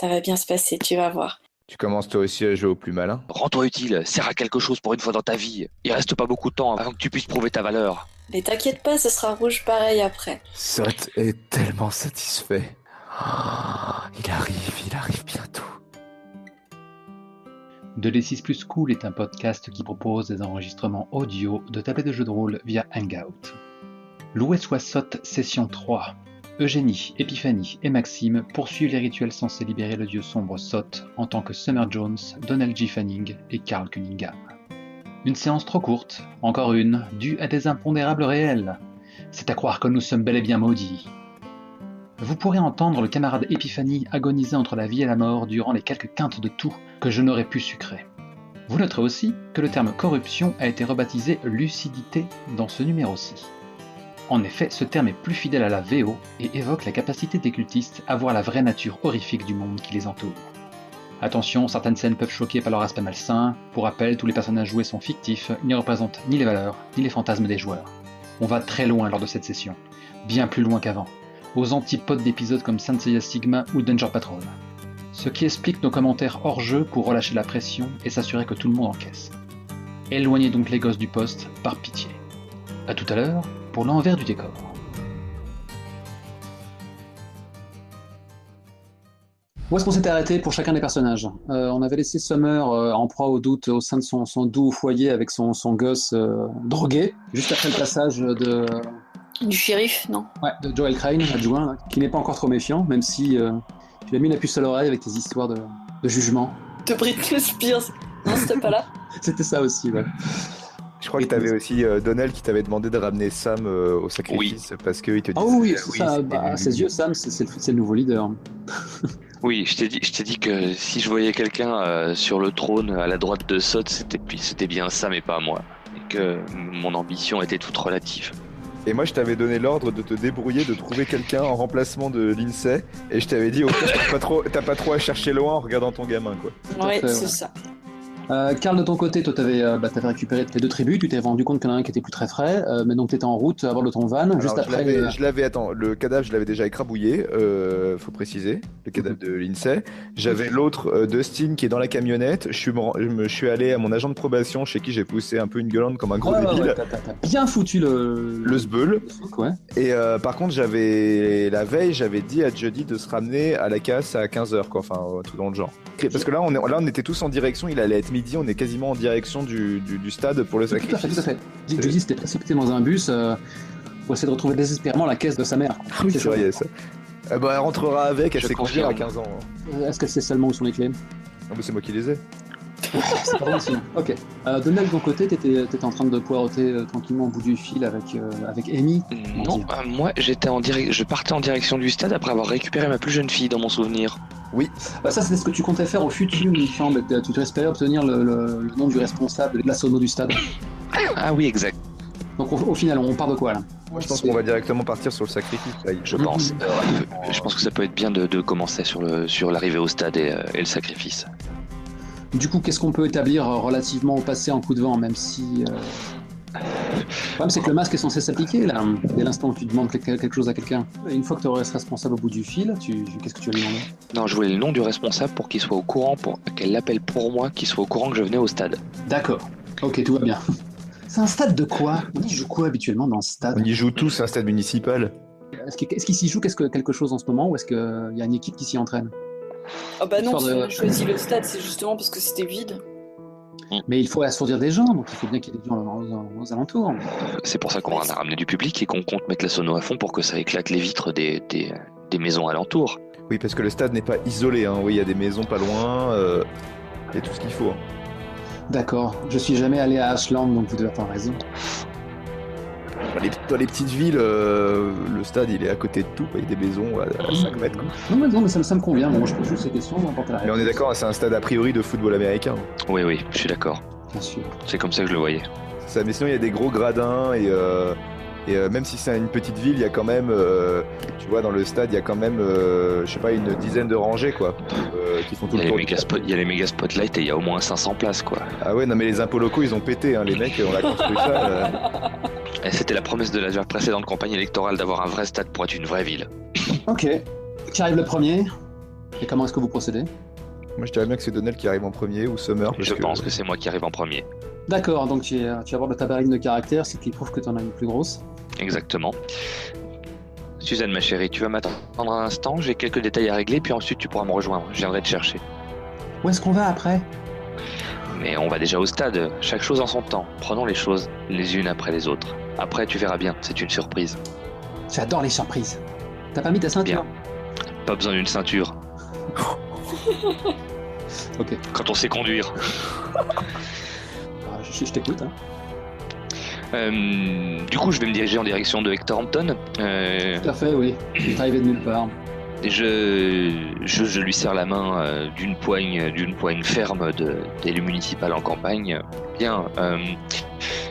Ça va bien se passer, tu vas voir. Tu commences toi aussi à jouer au plus malin? Rends-toi utile, sers à quelque chose pour une fois dans ta vie. Il reste pas beaucoup de temps avant que tu puisses prouver ta valeur. Mais t'inquiète pas, ce sera rouge pareil après. Sot est tellement satisfait. Il arrive bientôt. De l'E6 Plus Cool est un podcast qui propose des enregistrements audio de tablettes de jeux de rôle via Hangout. Loué soit Sot, session 3. Eugénie, Épiphanie et Maxime poursuivent les rituels censés libérer le dieu sombre Sot en tant que Summer Jones, Donald J. Fanning et Carl Cunningham. Une séance trop courte, encore une, due à des impondérables réels. C'est à croire que nous sommes bel et bien maudits. Vous pourrez entendre le camarade Épiphanie agoniser entre la vie et la mort durant les quelques quintes de tout que je n'aurais pu sucrer. Vous noterez aussi que le terme corruption a été rebaptisé lucidité dans ce numéro-ci. En effet, ce terme est plus fidèle à la VO et évoque la capacité des cultistes à voir la vraie nature horrifique du monde qui les entoure. Attention, certaines scènes peuvent choquer par leur aspect malsain. Pour rappel, tous les personnages joués sont fictifs, ils ne représentent ni les valeurs, ni les fantasmes des joueurs. On va très loin lors de cette session, bien plus loin qu'avant, aux antipodes d'épisodes comme Saint Seiya Sigma ou Danger Patrol. Ce qui explique nos commentaires hors jeu pour relâcher la pression et s'assurer que tout le monde encaisse. Éloignez donc les gosses du poste, par pitié. A tout à l'heure, pour l'envers du décor. Où est-ce qu'on s'était arrêté pour chacun des personnages? On avait laissé Summer en proie au doute au sein de son doux foyer avec son gosse drogué, juste après le passage Du shérif, non? Ouais, de Joel Crane, l'adjoint, là, qui n'est pas encore trop méfiant, même si tu lui as mis la puce à l'oreille avec tes histoires de jugement. De Britney Spears. Non, c'était pas là? C'était ça aussi, ouais. Je crois que t'avais aussi Donald qui t'avait demandé de ramener Sam au sacrifice parce qu'il te disait... Oh oui, ça, à ses yeux, Sam, c'est le nouveau leader. Oui, je t'ai dit que si je voyais quelqu'un sur le trône à la droite de Sot, c'était bien Sam et pas moi. Et que mon ambition était toute relative. Et moi je t'avais donné l'ordre de te débrouiller, de trouver quelqu'un en remplacement de Lindsay. Et je t'avais dit, au pire, t'as pas trop à chercher loin en regardant ton gamin, quoi. Ouais, c'est ça. Carl, de ton côté, toi, t'avais récupéré tes deux tribus, tu t'es rendu compte qu'il y en a un qui était plus très frais, mais donc t'étais en route à bord de ton van, alors, juste après... Attends, le cadavre, je l'avais déjà écrabouillé, faut préciser, le cadavre de Lindsay. J'avais l'autre, Dustin, qui est dans la camionnette. Je suis allé à mon agent de probation, chez qui j'ai poussé un peu une gueulante comme un gros débile. Ouais, t'as bien foutu le sbeul. Ouais. Et par contre, la veille, j'avais dit à Jody de se ramener à la casse à 15h, quoi, enfin, tout dans le genre. Parce que là, on était tous en direction, il allait être midi, on est quasiment en direction du stade pour le sacrifice. Tout à fait. Judy s'était précipité dans un bus pour essayer de retrouver désespérément la caisse de sa mère. Ah oui, c'est vrai, il y a ça. Elle rentrera avec, elle s'est confiée à 15 ans. Est-ce qu'elle sait seulement où sont les clés? Ah bah c'est moi qui les ai. C'est pas vrai sinon. Ok. Donald, de ton côté, t'étais en train de poireauter tranquillement au bout du fil avec Amy. Non, moi je partais en direction du stade après avoir récupéré ma plus jeune fille dans mon souvenir. Oui. Ça, c'était ce que tu comptais faire au futur, il me semble. Tu espérais obtenir le nom du responsable de la sono du stade. Ah oui, exact. Donc au final, on part de quoi là? Moi, je pense qu'on va directement partir sur le sacrifice. Là, je pense. Je pense que ça peut être bien de commencer sur l'arrivée au stade et le sacrifice. Du coup, qu'est-ce qu'on peut établir relativement au passé en coup de vent, même si... Le problème, c'est que le masque est censé s'appliquer, là, dès l'instant où tu demandes quelque chose à quelqu'un. Une fois que tu aurais ce responsable au bout du fil, qu'est-ce que tu vas lui demander? Non, je voulais le nom du responsable pour qu'il soit au courant, qu'elle l'appelle pour moi, qu'il soit au courant que je venais au stade. D'accord. Ok, tout va bien. C'est un stade de quoi? On y joue quoi habituellement dans ce stade? On y joue tous, c'est un stade municipal. Est-ce qu'il s'y joue quelque chose en ce moment, ou est-ce qu'il y a une équipe qui s'y entraîne? Oh bah non, si on a choisi le stade, c'est justement parce que c'était vide. Mais il faut assourdir des gens, donc il faut bien qu'il y ait des gens aux alentours. C'est pour ça qu'on a ramené du public et qu'on compte mettre la sono à fond pour que ça éclate les vitres des maisons alentours. Oui, parce que le stade n'est pas isolé, hein. Oui, il y a des maisons pas loin, il y a tout ce qu'il faut. Hein. D'accord, je suis jamais allé à Ashland, donc vous devez avoir raison. Dans les petites villes, le stade il est à côté de tout, quoi. Il y a des maisons à 5 mètres. Quoi. Non, mais ça me convient, moi je pose juste ces questions. Mais on est d'accord, c'est un stade a priori de football américain. Oui, je suis d'accord. Bien sûr. C'est comme ça que je le voyais. Ça, mais sinon il y a des gros gradins et même si c'est une petite ville, il y a quand même, tu vois, dans le stade, il y a quand même, je sais pas, une dizaine de rangées, quoi, qui font tout le tour. Il y a les méga spotlights et il y a au moins 500 places, quoi. Ah ouais, non mais les impôts locaux, ils ont pété, hein, les mecs, on a construit ça. Et c'était la promesse de la précédente campagne électorale d'avoir un vrai stade pour être une vraie ville. Ok. Qui arrive le premier? Et comment est-ce que vous procédez? Moi, je dirais bien que c'est Donnell qui arrive en premier ou Summer. Je pense que c'est moi qui arrive en premier. D'accord, donc tu abordes ta barrique de caractère, ce qui prouve que tu en as une plus grosse. Exactement. Suzanne, ma chérie, tu vas m'attendre un instant, j'ai quelques détails à régler, puis ensuite tu pourras me rejoindre, je viendrai te chercher. Où est-ce qu'on va après? Mais on va déjà au stade, chaque chose en son temps. Prenons les choses les unes après les autres. Après, tu verras bien, c'est une surprise. J'adore les surprises. T'as pas mis ta ceinture? Pas besoin d'une ceinture. Ok. Quand on sait conduire. Je t'écoute. Hein. Du coup, je vais me diriger en direction de Hector Hampton. Tout à fait, oui. Il est arrivé de nulle part. Je lui serre la main d'une poigne ferme d'élu municipal en campagne. Bien,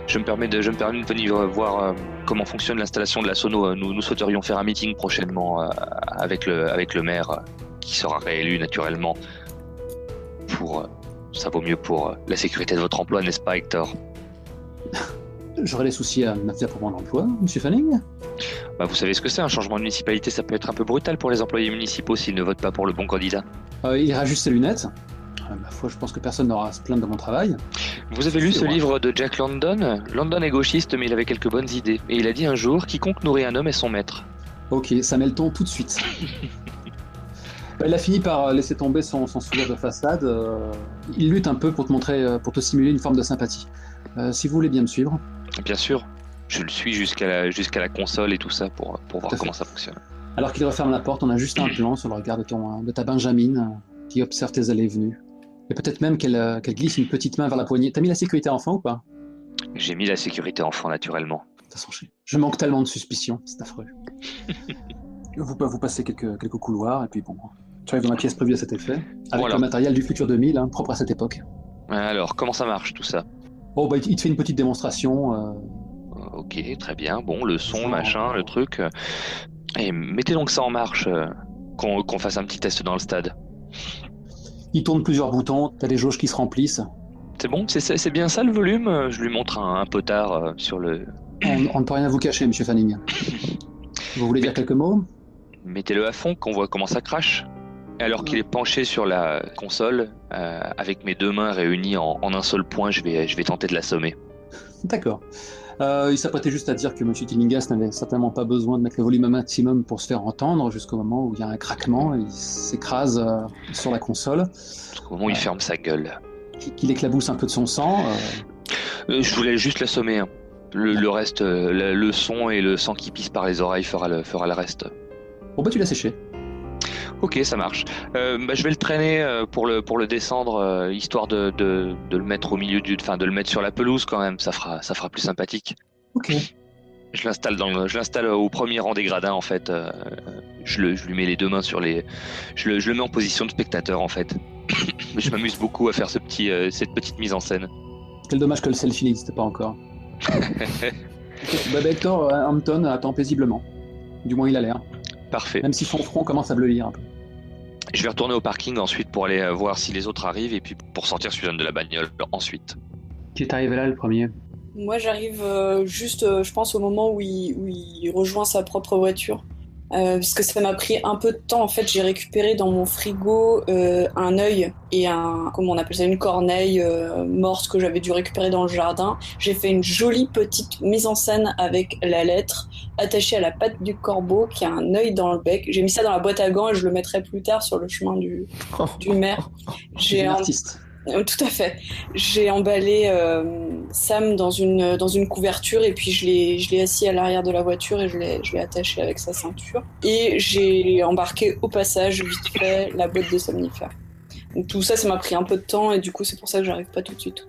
je me permets de venir voir comment fonctionne l'installation de la sono. Nous souhaiterions faire un meeting prochainement avec le maire, qui sera réélu naturellement. Ça vaut mieux pour la sécurité de votre emploi, n'est-ce pas, Hector? J'aurais des soucis à m'affaire pour mon emploi, Monsieur Fanning? Bah, vous savez ce que c'est, un changement de municipalité, ça peut être un peu brutal pour les employés municipaux s'ils ne votent pas pour le bon candidat. Il rajuste ses lunettes. Ma foi, je pense que personne n'aura à se plaindre de mon travail. Vous avez lu ce livre de Jack London? London est gauchiste, mais il avait quelques bonnes idées. Et il a dit un jour, quiconque nourrit un homme est son maître. Ok, ça met le ton tout de suite. Il a fini par laisser tomber son sourire de façade. Il lutte un peu pour te montrer, pour te simuler une forme de sympathie. Si vous voulez bien me suivre. Bien sûr, je le suis jusqu'à la console et tout ça pour voir comment ça fonctionne. Alors qu'il referme la porte, on a juste un plan sur le regard de ta Benjamin qui observe tes allées et venues. Et peut-être même qu'elle glisse une petite main vers la poignée. T'as mis la sécurité enfant ou pas? J'ai mis la sécurité enfant naturellement. De toute façon, je manque tellement de suspicion, c'est affreux. Vous passez quelques couloirs et puis bon, tu arrives dans la pièce prévue à cet effet, avec voilà. Le matériel du futur 2000, propre à cette époque. Alors, comment ça marche tout ça? Oh, il te fait une petite démonstration. Ok, très bien. Bon, le son, machin, le truc. Et mettez donc ça en marche, qu'on fasse un petit test dans le stade. Il tourne plusieurs boutons, t'as des jauges qui se remplissent. C'est bon? C'est bien ça le volume? Je lui montre un potard sur le... On ne peut rien vous cacher, Monsieur Fanning. Vous voulez dire quelques mots? Mettez-le à fond, qu'on voit comment ça crache. Alors qu'il est penché sur la console, avec mes deux mains réunies en un seul point, je vais tenter de l'assommer. D'accord. Il s'apprêtait juste à dire que M. Tillinghast n'avait certainement pas besoin de mettre le volume au maximum pour se faire entendre, jusqu'au moment où il y a un craquement et il s'écrase sur la console. Jusqu'au moment où il ferme sa gueule. Qu'il éclabousse un peu de son sang. Je voulais juste l'assommer. Hein. Le reste, le son et le sang qui pisse par les oreilles fera le reste. Bon bah tu l'as séché. Ok, ça marche. Je vais le traîner pour le descendre, histoire de le mettre au milieu de le mettre sur la pelouse quand même. Ça fera plus sympathique. Ok. Je l'installe au premier rang des gradins en fait. Je lui mets les deux mains sur les. Je le mets en position de spectateur en fait. Je m'amuse beaucoup à faire cette petite mise en scène. Quel dommage que le selfie n'existe pas encore. Hector Hampton attend paisiblement. Du moins il a l'air. Parfait. Même si son front commence à bleuir un peu. Je vais retourner au parking ensuite pour aller voir si les autres arrivent et puis pour sortir Suzanne de la bagnole ensuite. Qui est arrivé là le premier? Moi j'arrive juste, je pense, au moment où il rejoint sa propre voiture. Parce que ça m'a pris un peu de temps. En fait, j'ai récupéré dans mon frigo un œil et une corneille morte que j'avais dû récupérer dans le jardin. J'ai fait une jolie petite mise en scène avec la lettre attachée à la patte du corbeau qui a un œil dans le bec. J'ai mis ça dans la boîte à gants et je le mettrai plus tard sur le chemin du maire. J'ai un artiste. Tout à fait. J'ai emballé Sam dans une couverture et puis je l'ai assis à l'arrière de la voiture et je l'ai attaché avec sa ceinture. Et j'ai embarqué au passage, vite fait, la boîte de somnifères. Donc tout ça m'a pris un peu de temps et du coup c'est pour ça que j'arrive pas tout de suite.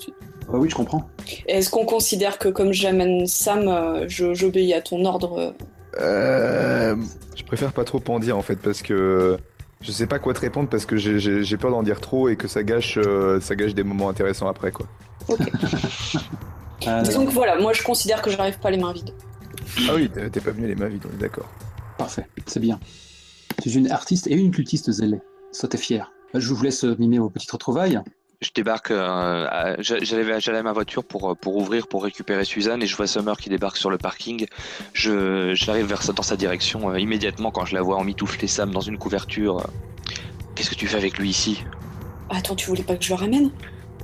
Oui, je comprends. Est-ce qu'on considère que comme j'amène Sam, j'obéis à ton ordre? Je préfère pas trop en dire en fait parce que... Je sais pas quoi te répondre parce que j'ai peur d'en dire trop et que ça gâche des moments intéressants après quoi. Ok. Donc voilà, moi je considère que j'arrive pas les mains vides. Ah oui, t'es pas venu les mains vides, on est d'accord. Parfait, c'est bien. Tu es une artiste et une cultiste zélée. Sois fier. Je vous laisse mimer vos petites retrouvailles. Je débarque, j'allais à ma voiture pour ouvrir, pour récupérer Suzanne et je vois Summer qui débarque sur le parking. J'arrive dans sa direction immédiatement quand je la vois emmitoufler Sam dans une couverture Qu'est-ce que tu fais avec lui ici? Attends, tu voulais pas que je le ramène?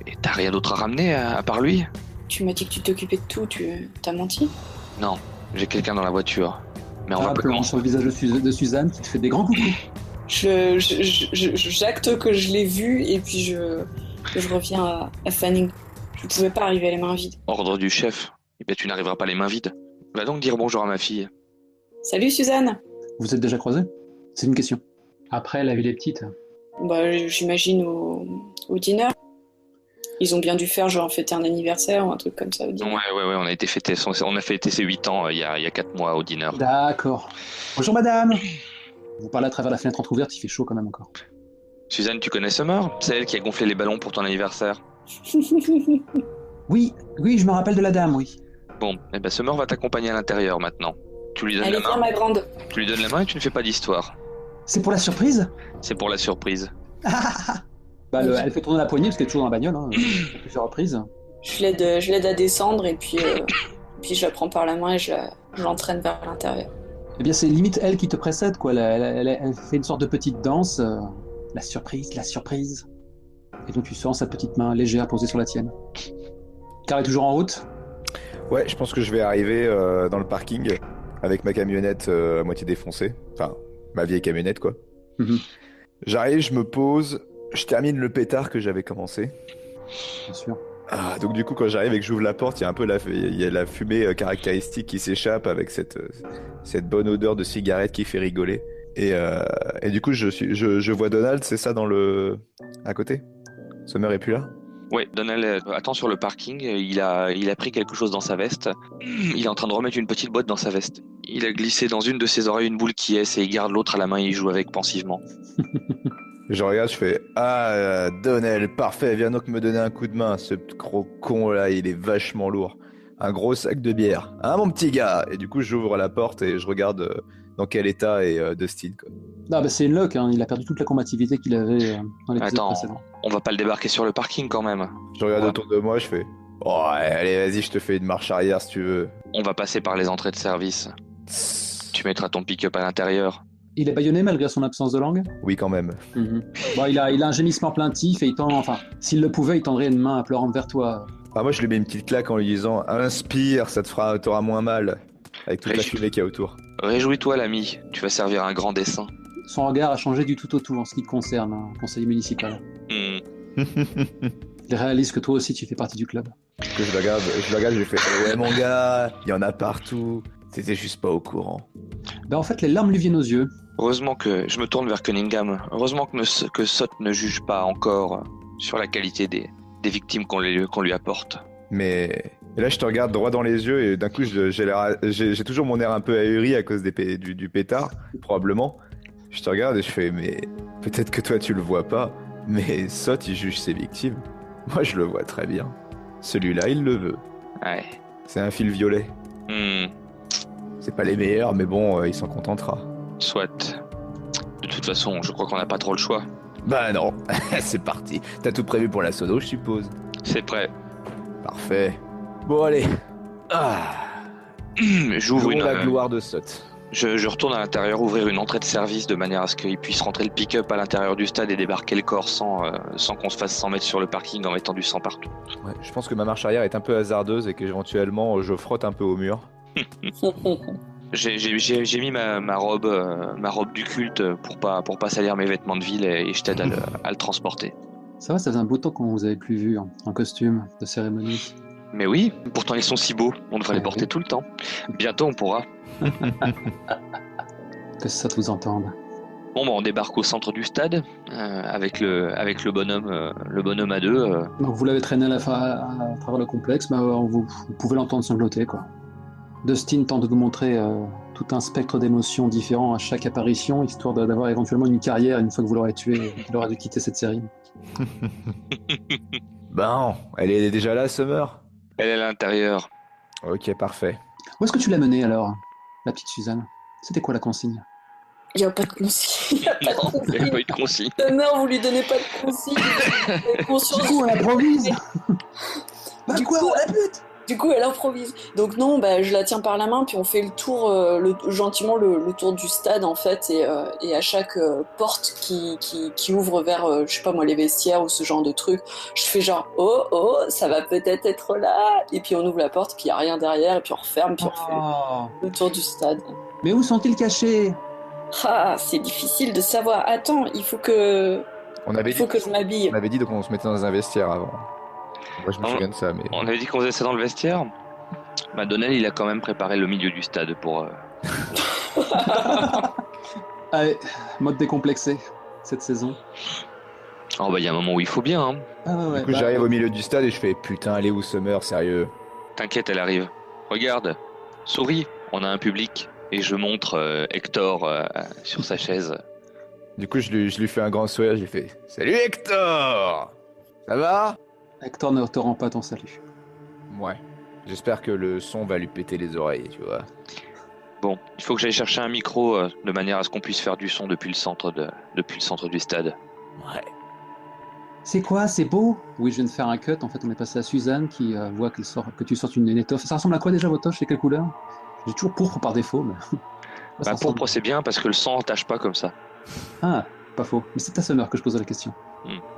Et t'as rien d'autre à ramener à part lui? Tu m'as dit que tu t'occupais de tout, t'as menti? Non, j'ai quelqu'un dans la voiture. Mais on va pas Plan commencer. sur le visage de Suzanne qui te fait des grands coucous. J'acte que je l'ai vu et puis je reviens à Fanning. Je pouvais pas arriver les mains vides. Ordre du chef. Eh bien, tu n'arriveras pas les mains vides. Va donc dire bonjour à ma fille. Salut Suzanne! Vous êtes déjà croisés? C'est une question. Après, la ville est petite. Bah, j'imagine au dîner. Ils ont bien dû faire genre fêter un anniversaire ou un truc comme ça au dîner. Ouais, on a fêté ses 8 ans il y a 4 mois au dîner. D'accord. Bonjour madame. Vous parlez à travers la fenêtre entrouverte, il fait chaud quand même encore. Suzanne, tu connais Summer? C'est elle qui a gonflé les ballons pour ton anniversaire. Oui, je me rappelle de la dame, oui. Bon, eh ben Summer va t'accompagner à l'intérieur maintenant. Tu lui donnes Allez, la viens main. ma grande. Tu lui donnes la main et tu ne fais pas d'histoire. C'est pour la surprise? C'est pour la surprise. Elle fait tourner la poignée parce qu'elle est toujours dans la bagnole, à plusieurs reprises. Je l'aide à descendre et puis je la prends par la main et je l'entraîne vers l'intérieur. Eh bien, c'est limite elle qui te précède, quoi. Elle fait une sorte de petite danse. La surprise. Et donc tu sens sa petite main légère posée sur la tienne. Car elle est toujours en route. Ouais, je pense que je vais arriver dans le parking avec ma camionnette à moitié défoncée. Enfin, ma vieille camionnette, quoi. Mhm. J'arrive, je me pose, je termine le pétard que j'avais commencé. Bien sûr. Ah, donc du coup, quand j'arrive et que j'ouvre la porte, il y a un peu il y a la fumée caractéristique qui s'échappe avec cette bonne odeur de cigarette qui fait rigoler. Et du coup, je vois Donald, c'est ça, à côté? Summer est plus là? Ouais, Donald attend sur le parking. Il a pris quelque chose dans sa veste. Il est en train de remettre une petite boîte dans sa veste. Il a glissé dans une de ses oreilles une boule qui est et il garde l'autre à la main et il joue avec pensivement. Je regarde, je fais ah, Donald, parfait, viens donc me donner un coup de main. Ce gros con là, il est vachement lourd. Un gros sac de bière. Hein, mon petit gars? Et du coup, j'ouvre la porte et je regarde dans quel état est Dustin, quoi. Non, bah c'est une loque, hein. Il a perdu toute la combativité qu'il avait dans l'épisode Attends, précédent. on va pas le débarquer sur le parking quand même. Je regarde autour de moi, je fais oh, allez, vas-y, je te fais une marche arrière si tu veux. On va passer par les entrées de service. Tu mettras ton pick-up à l'intérieur. Il est bâillonné malgré son absence de langue. Oui, quand même. Bon, il a un gémissement plaintif et s'il le pouvait, il tendrait une main pleurante vers toi. Ah, moi, je lui mets une petite claque en lui disant inspire, t'auras moins mal. Avec toute la fumée qu'il y a autour. Réjouis-toi, l'ami. Tu vas servir un grand dessein. Son regard a changé du tout au tout en ce qui te concerne, hein, conseiller municipal. Il réalise que toi aussi tu fais partie du club. Je le regarde, je lui fais ouais, mon gars, il y en a partout. T'étais juste pas au courant. Ben en fait, les larmes lui viennent aux yeux. Heureusement que je me tourne vers Cunningham. Heureusement que Sot ne juge pas encore sur la qualité des victimes qu'on lui apporte. Mais et là, je te regarde droit dans les yeux et d'un coup, j'ai toujours mon air un peu ahuri à cause du pétard, probablement. Je te regarde et je fais mais peut-être que toi tu le vois pas, mais Sot il juge ses victimes. Moi, je le vois très bien. Celui-là, il le veut. Ouais. C'est un fil violet. C'est pas les meilleurs, mais bon, il s'en contentera. Soit. De toute façon, je crois qu'on n'a pas trop le choix. Bah non, c'est parti. T'as tout prévu pour la sono, je suppose. C'est prêt. Parfait. Bon, allez. J'ouvre la gloire de Sot. Je retourne à l'intérieur ouvrir une entrée de service de manière à ce qu'il puisse rentrer le pick-up à l'intérieur du stade et débarquer le corps sans qu'on se fasse 100 mètres sur le parking en mettant du sang partout. Ouais, je pense que ma marche arrière est un peu hasardeuse et qu'éventuellement je frotte un peu au mur. J'ai mis ma robe du culte pour pas salir mes vêtements de ville et je t'aide à le transporter. Ça va, ça faisait un bout de temps qu'on vous avait plus vu en costume de cérémonie. Mais oui, pourtant ils sont si beaux, on devrait les porter tout le temps. Bientôt on pourra. Que ça te vous entende. Bon, on débarque au centre du stade avec le bonhomme à deux. Donc vous l'avez traîné à travers le complexe, vous pouvez l'entendre sangloter, quoi. Dustin tente de vous montrer tout un spectre d'émotions différents à chaque apparition, histoire d'avoir éventuellement une carrière une fois que vous l'aurez tué, qu'il aura dû quitter cette série. Bon, elle est déjà là, Summer? Elle est à l'intérieur. Ok, parfait. Où est-ce que tu l'as menée alors, la petite Suzanne? C'était quoi la consigne? Il n'y a pas de consigne. Il n'y a pas eu de consigne. Non, vous lui donnez pas de consigne. Du coup, on l'improvise. Bah quoi, on la bute? Du coup, elle improvise. Donc non, je la tiens par la main, puis on fait le tour, gentiment le tour du stade en fait, et à chaque porte qui ouvre vers, je sais pas moi, les vestiaires ou ce genre de truc, je fais genre oh, ça va peut-être être là, et puis on ouvre la porte, puis y a rien derrière, et puis on referme, puis on fait le tour du stade. Mais où sont-ils cachés? Ah, c'est difficile de savoir. Attends, il faut que je m'habille. On avait dit qu'on se mettait dans un vestiaire avant. Moi, je me souviens de ça, mais. On avait dit qu'on faisait ça dans le vestiaire. Donnel, il a quand même préparé le milieu du stade pour. Allez, mode décomplexé cette saison. Oh il y a un moment où il faut bien. Hein. Du coup, j'arrive au milieu du stade et je fais putain, elle est où Summer, sérieux? T'inquiète, elle arrive. Regarde, souris, on a un public. Et je montre Hector sur sa chaise. Du coup, je lui fais un grand sourire, je lui fais salut Hector! Ça va? Hector ne te rend pas ton salut. Ouais. J'espère que le son va lui péter les oreilles, tu vois. Bon, il faut que j'aille chercher un micro de manière à ce qu'on puisse faire du son depuis le centre du stade. Ouais. C'est quoi? C'est beau? Oui, je viens de faire un cut. En fait, on est passé à Suzanne qui voit que tu sortes une étoffe. Ça ressemble à quoi déjà votre toffe? C'est quelle couleur? J'ai toujours pourpre par défaut, mais... Pourpre, c'est bien parce que le sang n'entache pas comme ça. Ah, pas faux. Mais c'est ta Summer que je pose la question.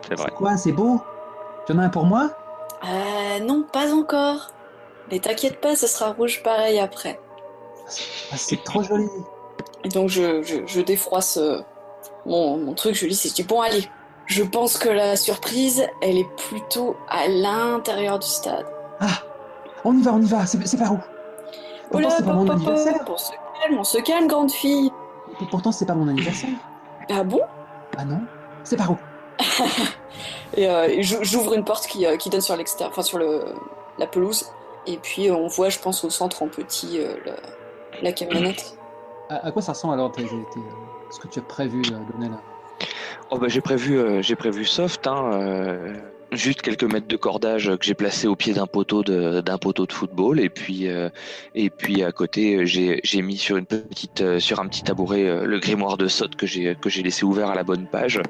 C'est vrai. C'est quoi? C'est beau? Tu en as un pour moi? Non, pas encore. Mais t'inquiète pas, ce sera rouge pareil après. C'est trop joli. Et donc je défroisse mon truc, je dis, bon allez, je pense que la surprise, elle est plutôt à l'intérieur du stade. Ah, on y va, c'est par où? Pourtant, c'est pas mon anniversaire. On se calme, grande fille. Pourtant, c'est pas mon anniversaire. Ah bon? Ah non? C'est par où? Et j'ouvre une porte qui donne sur l'extérieur, enfin sur la pelouse. Et puis on voit, je pense, au centre en petit la camionnette. À quoi ça ressemble alors ce que tu as prévu donner là? J'ai prévu soft, juste quelques mètres de cordage que j'ai placé au pied d'un poteau de football, et puis à côté j'ai mis sur un petit tabouret le grimoire de Sot que j'ai laissé ouvert à la bonne page,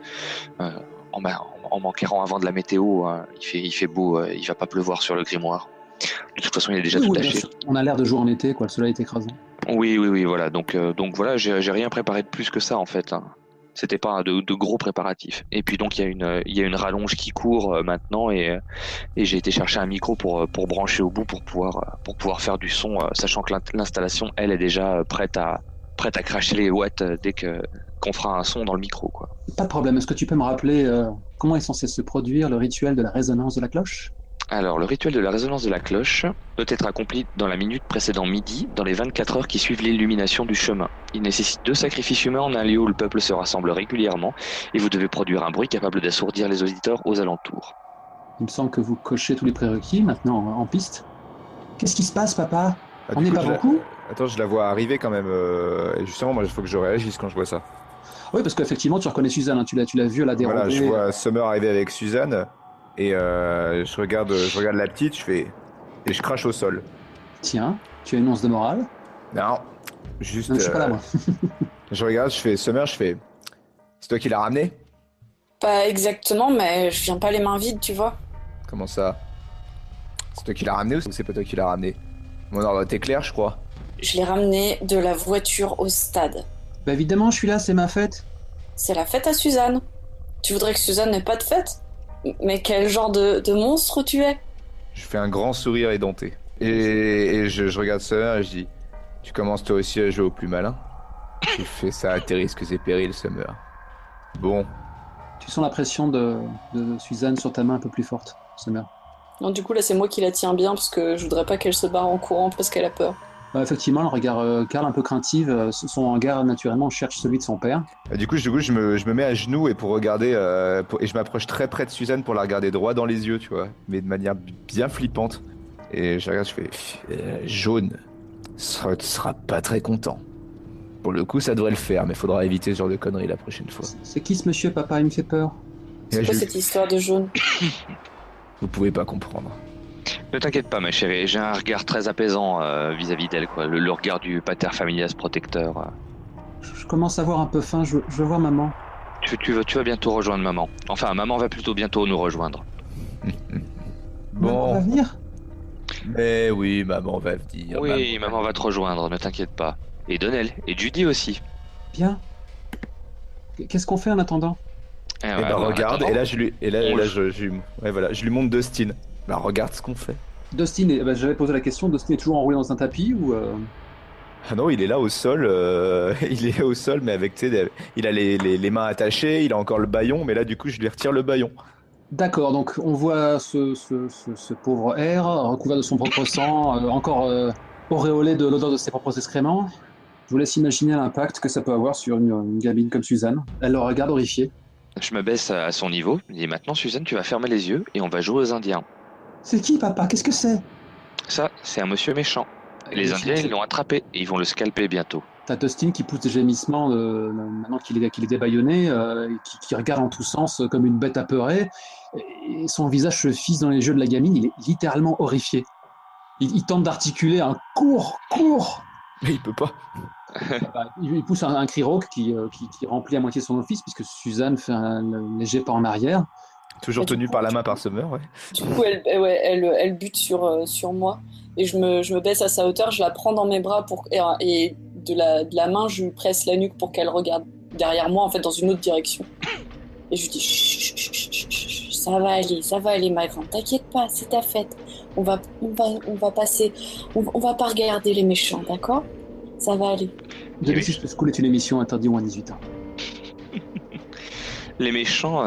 en m'enquérant avant de la météo. Il fait beau, il va pas pleuvoir sur le grimoire. De toute façon, il est déjà tout taché. On a l'air de jouer en été, quoi. Le soleil est écrasant. Oui, voilà. Donc voilà, j'ai rien préparé de plus que ça en fait. C'était pas de gros préparatifs. Et puis donc il y a une rallonge qui court maintenant, et j'ai été chercher un micro pour brancher au bout pour pouvoir faire du son, sachant que l'installation elle est déjà prête à cracher les watts dès qu'on fera un son dans le micro, quoi. Pas de problème. Est-ce que tu peux me rappeler comment est censé se produire le rituel de la résonance de la cloche? Alors, le rituel de la résonance de la cloche doit être accompli dans la minute précédant midi, dans les 24 heures qui suivent l'illumination du chemin. Il nécessite 2 sacrifices humains en un lieu où le peuple se rassemble régulièrement, et vous devez produire un bruit capable d'assourdir les auditeurs aux alentours. Il me semble que vous cochez tous les prérequis maintenant en piste. Qu'est-ce qui se passe, papa? On n'est pas beaucoup? Attends, je la vois arriver quand même. Et justement, moi, il faut que je réagisse quand je vois ça. Oui, parce qu'effectivement, tu reconnais Suzanne, tu l'as vue, elle a dérobé. Voilà, je vois Summer arriver avec Suzanne. Et je regarde la petite, et je crache au sol. Tiens, tu as une once de morale? Non, juste. Non, je suis pas là, moi. Je regarde, je fais Summer, c'est toi qui l'as ramené? Pas exactement, mais je viens pas les mains vides, tu vois. Comment ça? C'est toi qui l'as ramené ou c'est pas toi qui l'as ramené? Mon ordre était clair, je crois. Je l'ai ramené de la voiture au stade. Bah évidemment, je suis là, c'est ma fête. C'est la fête à Suzanne. Tu voudrais que Suzanne n'ait pas de fête? Mais quel genre de monstre tu es? Je fais un grand sourire édenté. Et je regarde Summer et je dis, tu commences toi aussi à jouer au plus malin? Tu fais ça à tes risques et périls, Summer. Bon. Tu sens la pression de Suzanne sur ta main un peu plus forte, Summer. Non, du coup là c'est moi qui la tiens bien parce que je voudrais pas qu'elle se barre en courant parce qu'elle a peur. Effectivement, le regard Karl un peu craintive, son regard naturellement cherche celui de son père. Du coup, je me mets à genoux et pour regarder, et je m'approche très près de Suzanne pour la regarder droit dans les yeux, tu vois, mais de manière bien flippante. Et je regarde, je fais jaune, sera pas très content. Pour le coup, ça devrait le faire, mais faudra éviter ce genre de conneries la prochaine fois. C'est qui ce monsieur, papa? Il me fait peur. C'est quoi cette histoire de jaune? Vous pouvez pas comprendre. Ne t'inquiète pas, ma chérie, j'ai un regard très apaisant vis-à-vis d'elle, quoi. Le regard du pater familias protecteur. Je commence à voir un peu faim, je veux voir maman. Tu vas bientôt rejoindre maman. Enfin, maman va plutôt bientôt nous rejoindre. Bon. Maman va venir? Mais oui, maman va venir. Oui, maman va te rejoindre, ne t'inquiète pas. Et Donnell, et Judy aussi. Bien. Qu'est-ce qu'on fait en attendant? Eh Et ouais, bah en regarde, attendant, et là je lui, et là, on et là, le- ouais, voilà, je lui montre Dustin. Bah regarde ce qu'on fait. Dustin, j'avais posé la question, Dustin est toujours enroulé dans un tapis ou Ah non, il est là au sol, il est au sol, mais avec, tu sais, il a les mains attachées, il a encore le bâillon, mais là du coup je lui retire le bâillon. D'accord, donc on voit ce pauvre R, recouvert de son propre sang, encore auréolé de l'odeur de ses propres excréments. Je vous laisse imaginer l'impact que ça peut avoir sur une gamine comme Suzanne. Elle le regarde horrifiée. Je me baisse à son niveau. Je dis maintenant, Suzanne, tu vas fermer les yeux et on va jouer aux Indiens. C'est qui, papa? Qu'est-ce que c'est? Ça, c'est un monsieur méchant. Les Méchant, Indiens, c'est- ils l'ont attrapé et ils vont le scalper bientôt. T'as Dustin qui pousse des gémissements maintenant qu'il est débâillonné, qui regarde en tous sens comme une bête apeurée. Et son visage se fige dans les yeux de la gamine, il est littéralement horrifié. Il tente d'articuler un cours, cours. Mais il peut pas. Il pousse un cri rauque qui remplit à moitié son office, puisque Suzanne fait un léger pas en arrière. Toujours Et du tenu coup, par la main par Summer, ouais. Du coup, elle bute sur moi et je me baisse à sa hauteur, je la prends dans mes bras et de la main, je lui presse la nuque pour qu'elle regarde derrière moi, en fait, dans une autre direction. Et je lui dis chut, chut, chut, chut, chut, ça va aller, ma grande, t'inquiète pas, c'est ta fête. On va passer, on va pas regarder les méchants, d'accord? Ça va aller. The Deceased School est une émission interdite aux moins de 18 ans. Les méchants,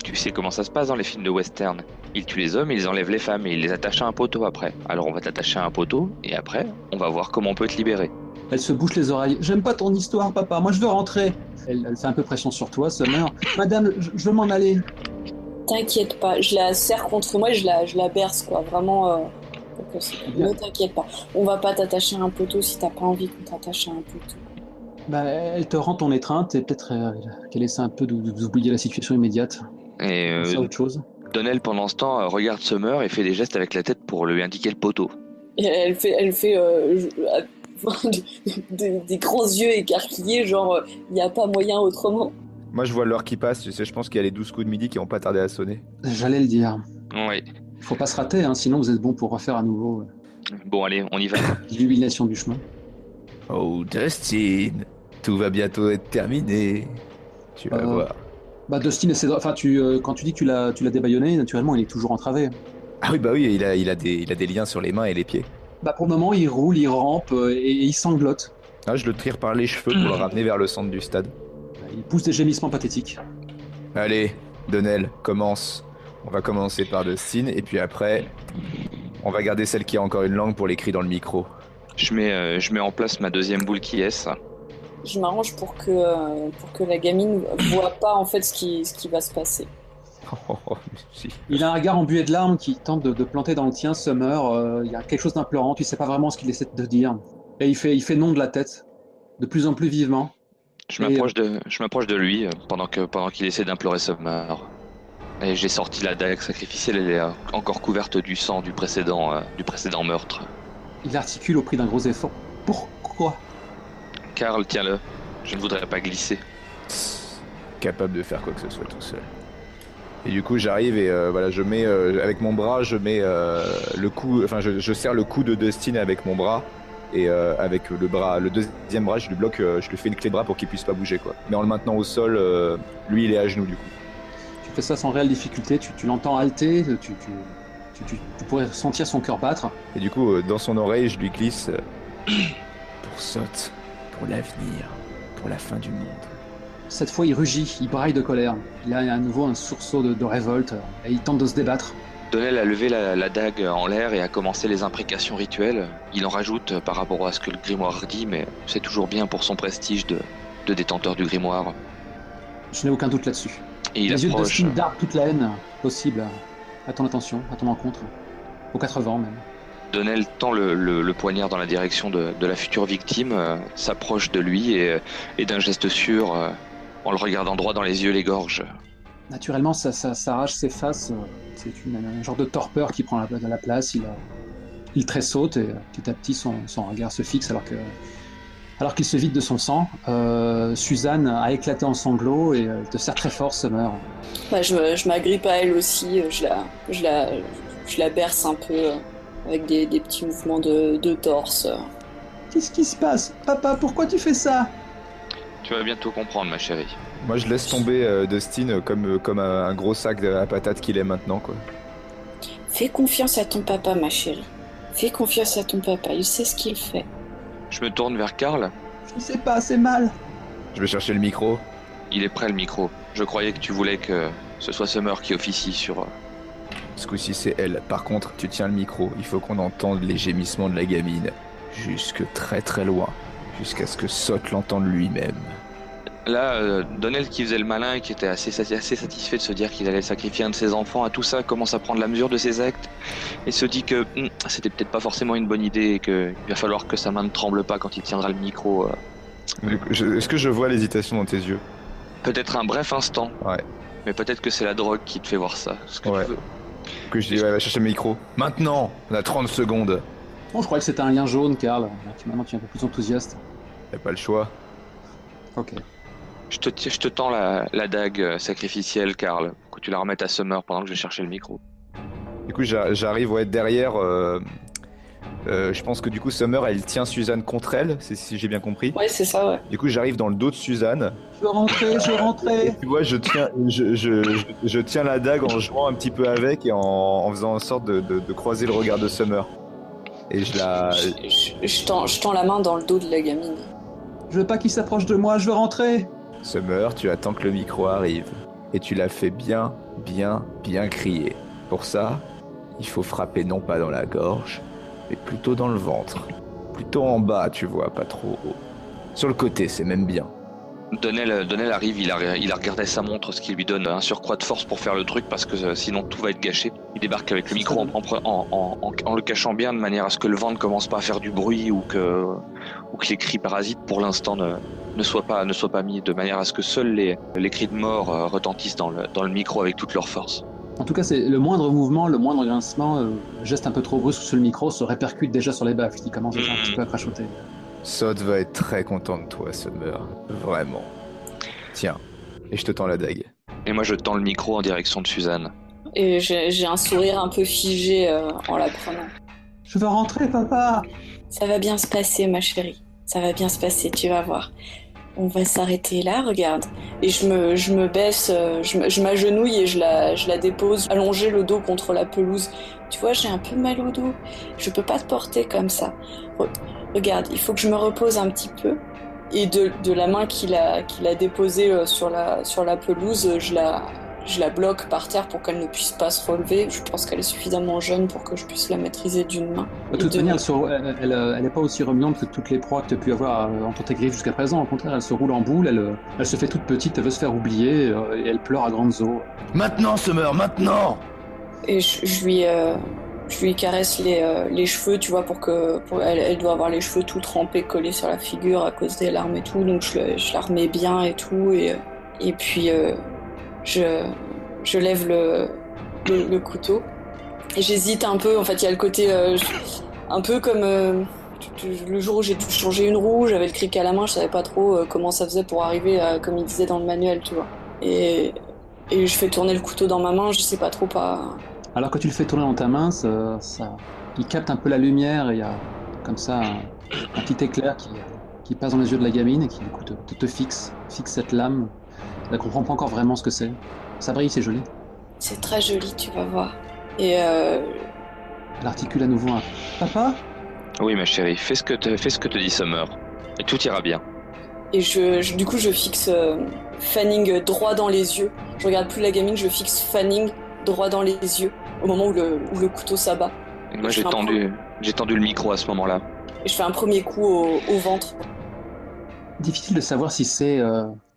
tu sais comment ça se passe dans les films de western. Ils tuent les hommes, ils enlèvent les femmes et ils les attachent à un poteau après. Alors on va t'attacher à un poteau et après, on va voir comment on peut te libérer. Elle se bouche les oreilles. J'aime pas ton histoire, papa. Moi, je veux rentrer. Elle fait un peu pression sur toi, Summer. Madame, je veux m'en aller. T'inquiète pas, je la serre contre moi et je la berce, quoi, vraiment. Bien. Ne t'inquiète pas, on va pas t'attacher à un poteau si t'as pas envie qu'on t'attache à un poteau. Elle te rend ton étreinte et peut-être qu'elle essaie un peu d'oublier la situation immédiate. Et C'est autre chose. Donnell, pendant ce temps, regarde Summer et fait des gestes avec la tête pour lui indiquer le poteau. Et elle fait des grands yeux écarquillés, genre, il n'y a pas moyen autrement. Moi je vois l'heure qui passe, tu sais, je pense qu'il y a les 12 coups de midi qui vont pas tarder à sonner. J'allais le dire. Oui. Faut pas se rater, hein, sinon vous êtes bon pour refaire à nouveau Bon, allez, on y va. l'illumination du chemin. Oh Dustin, tout va bientôt être terminé. Tu vas voir. Bah Dustin essaie de... Enfin, quand tu dis que tu l'as débâillonné, naturellement, il est toujours entravé. Ah oui, bah oui, il a des liens sur les mains et les pieds. Bah pour le moment, il roule, il rampe et il sanglote. Ah, je le tire par les cheveux pour le ramener vers le centre du stade. Il pousse des gémissements pathétiques. Allez, Donnell, commence. On va commencer par Dustin et puis après, on va garder celle qui a encore une langue pour les cris dans le micro. Je mets en place ma deuxième boule qui est. Je m'arrange pour que la gamine voit pas en fait ce qui va se passer. Si. Il a un regard embué de larmes qui tente de planter dans le tien, Summer. Il y a quelque chose d'implorant, tu sais pas vraiment ce qu'il essaie de dire. Et il fait non de la tête, de plus en plus vivement. Je m'approche de lui pendant qu'il essaie d'implorer Summer. Et j'ai sorti la dague sacrificielle, elle est encore couverte du sang du précédent meurtre. Il articule au prix d'un gros effort. Pourquoi? Karl, tiens-le. Je ne voudrais pas glisser. Capable de faire quoi que ce soit tout seul. Et du coup, j'arrive et voilà, je mets avec mon bras, je mets le cou, enfin, je serre le cou de Dustin avec mon bras et avec le deuxième bras, je lui bloque, je lui fais une clé de bras pour qu'il puisse pas bouger quoi. Mais en le maintenant au sol, lui, il est à genoux du coup. Tu fais ça sans réelle difficulté, tu l'entends halter, tu pourrais sentir son cœur battre. Et du coup, dans son oreille, je lui glisse pour Sot, pour l'avenir, pour la fin du monde. Cette fois, il rugit, il braille de colère. Il a à nouveau un sursaut de révolte et il tente de se débattre. Donnell a levé la dague en l'air et a commencé les imprécations rituelles. Il en rajoute par rapport à ce que le grimoire dit, mais c'est toujours bien pour son prestige de détenteur du grimoire. Je n'ai aucun doute là-dessus. Et il Les yeux de approche. Dustin dardent toute la haine possible à ton attention, à ton encontre, aux 4 vents même. Donnell tend le poignard dans la direction de la future victime, s'approche de lui et d'un geste sûr, en le regardant droit dans les yeux, l'égorge. Naturellement, ça s'arrache ses faces. C'est un genre de torpeur qui prend la place. Il tressaute et petit à petit son regard se fixe alors qu'il se vide de son sang. Suzanne a éclaté en sanglots et te serre très fort, Summer. Bah, je m'agrippe à elle aussi, je la berce un peu avec des petits mouvements de torse. Qu'est-ce qui se passe? Papa, pourquoi tu fais ça? Tu vas bientôt comprendre, ma chérie. Moi, je laisse tomber Dustin comme un gros sac à patates qu'il est maintenant, quoi. Fais confiance à ton papa, ma chérie. Fais confiance à ton papa, il sait ce qu'il fait. Je me tourne vers Karl. Je sais pas, c'est mal. Je vais chercher le micro. Il est prêt, le micro. Je croyais que tu voulais que ce soit Summer qui officie sur... Ce coup-ci, c'est elle. Par contre, tu tiens le micro. Il faut qu'on entende les gémissements de la gamine. Jusque très très loin. Jusqu'à ce que Sot l'entende lui-même. Là, Donnell qui faisait le malin et qui était assez satisfait de se dire qu'il allait sacrifier un de ses enfants à tout ça, commence à prendre la mesure de ses actes et se dit que c'était peut-être pas forcément une bonne idée et qu'il va falloir que sa main ne tremble pas quand il tiendra le micro. Est-ce que je vois l'hésitation dans tes yeux? Peut-être un bref instant, Ouais. mais peut-être que c'est la drogue qui te fait voir ça. Ce que Ouais. tu veux. Que je dis, ouais, va chercher le micro. Maintenant! On a 30 secondes. Bon, je croyais que c'était un lien jaune, Karl. Maintenant, tu es un peu plus enthousiaste. Y'a pas le choix. Ok. Je te tends la dague sacrificielle, Karl, que tu la remettes à Summer pendant que je vais chercher le micro. Du coup, j'arrive derrière. Je pense que du coup, Summer, elle tient Suzanne contre elle, si j'ai bien compris. Ouais, c'est ça, ouais. Du coup, j'arrive dans le dos de Suzanne. Je veux rentrer. Et tu vois, je tiens la dague en jouant un petit peu avec et en faisant en sorte de croiser le regard de Summer. Et Je tends la main dans le dos de la gamine. Je veux pas qu'il s'approche de moi, je veux rentrer. Summer, tu attends que le micro arrive. Et tu l'as fait bien crier. Pour ça, il faut frapper non pas dans la gorge, mais plutôt dans le ventre. Plutôt en bas, tu vois, pas trop haut. Sur le côté, c'est même bien. Donnell arrive, il a regardé sa montre, ce qui lui donne un surcroît de force pour faire le truc parce que sinon tout va être gâché. Il débarque avec le micro en le cachant bien de manière à ce que le vent ne commence pas à faire du bruit ou que les cris parasites pour l'instant ne soient pas mis de manière à ce que seuls les cris de mort retentissent dans le micro avec toute leur force. En tout cas, c'est le moindre mouvement, le moindre grincement, geste un peu trop brusque sur le micro se répercute déjà sur les baffes qui commencent déjà un petit peu à crachoter. Sod va être très content de toi, Summer. Vraiment. Tiens, et je te tends la dague. Et moi je tends le micro en direction de Suzanne. Et j'ai un sourire un peu figé en la prenant. Je veux rentrer, papa. Ça va bien se passer, ma chérie. Ça va bien se passer, tu vas voir. On va s'arrêter là, regarde. Et je me baisse, je m'agenouille et je la dépose, allongée le dos contre la pelouse. Tu vois, j'ai un peu mal au dos. Je peux pas te porter comme ça. Regarde, il faut que je me repose un petit peu. Et de la main qu'il a déposée sur la pelouse, je la bloque par terre pour qu'elle ne puisse pas se relever. Je pense qu'elle est suffisamment jeune pour que je puisse la maîtriser d'une main. De toute manière, elle n'est pas aussi remuante que toutes les proies que tu as pu avoir entre tes griffes jusqu'à présent. Au contraire, elle se roule en boule, elle se fait toute petite, elle veut se faire oublier et elle pleure à grandes eaux. Maintenant, Summer, maintenant! Et je lui caresse les cheveux, tu vois, elle doit avoir les cheveux tout trempés, collés sur la figure à cause des larmes et tout, donc je la remets bien et tout, et puis je lève le couteau, et j'hésite un peu, en fait il y a le côté un peu comme le jour où j'ai dû changer une roue, j'avais le cric à la main, je savais pas trop comment ça faisait pour arriver comme il disait dans le manuel, tu vois, et je fais tourner le couteau dans ma main, je sais pas trop pas... Alors que tu le fais tourner dans ta main, il capte un peu la lumière et il y a comme ça un petit éclair qui passe dans les yeux de la gamine et qui du coup te fixe cette lame. Elle ne comprend pas encore vraiment ce que c'est. Ça brille, c'est joli. C'est très joli, tu vas voir. Et Elle articule à nouveau un « Papa ?» Oui ma chérie, fais ce que te dit Summer, et tout ira bien. Et du coup je fixe Fanning droit dans les yeux. Je regarde plus la gamine, je fixe Fanning droit dans les yeux au moment où le couteau s'abat. Et moi j'ai tendu le micro à ce moment-là. Et je fais un premier coup au ventre. Difficile de savoir si c'est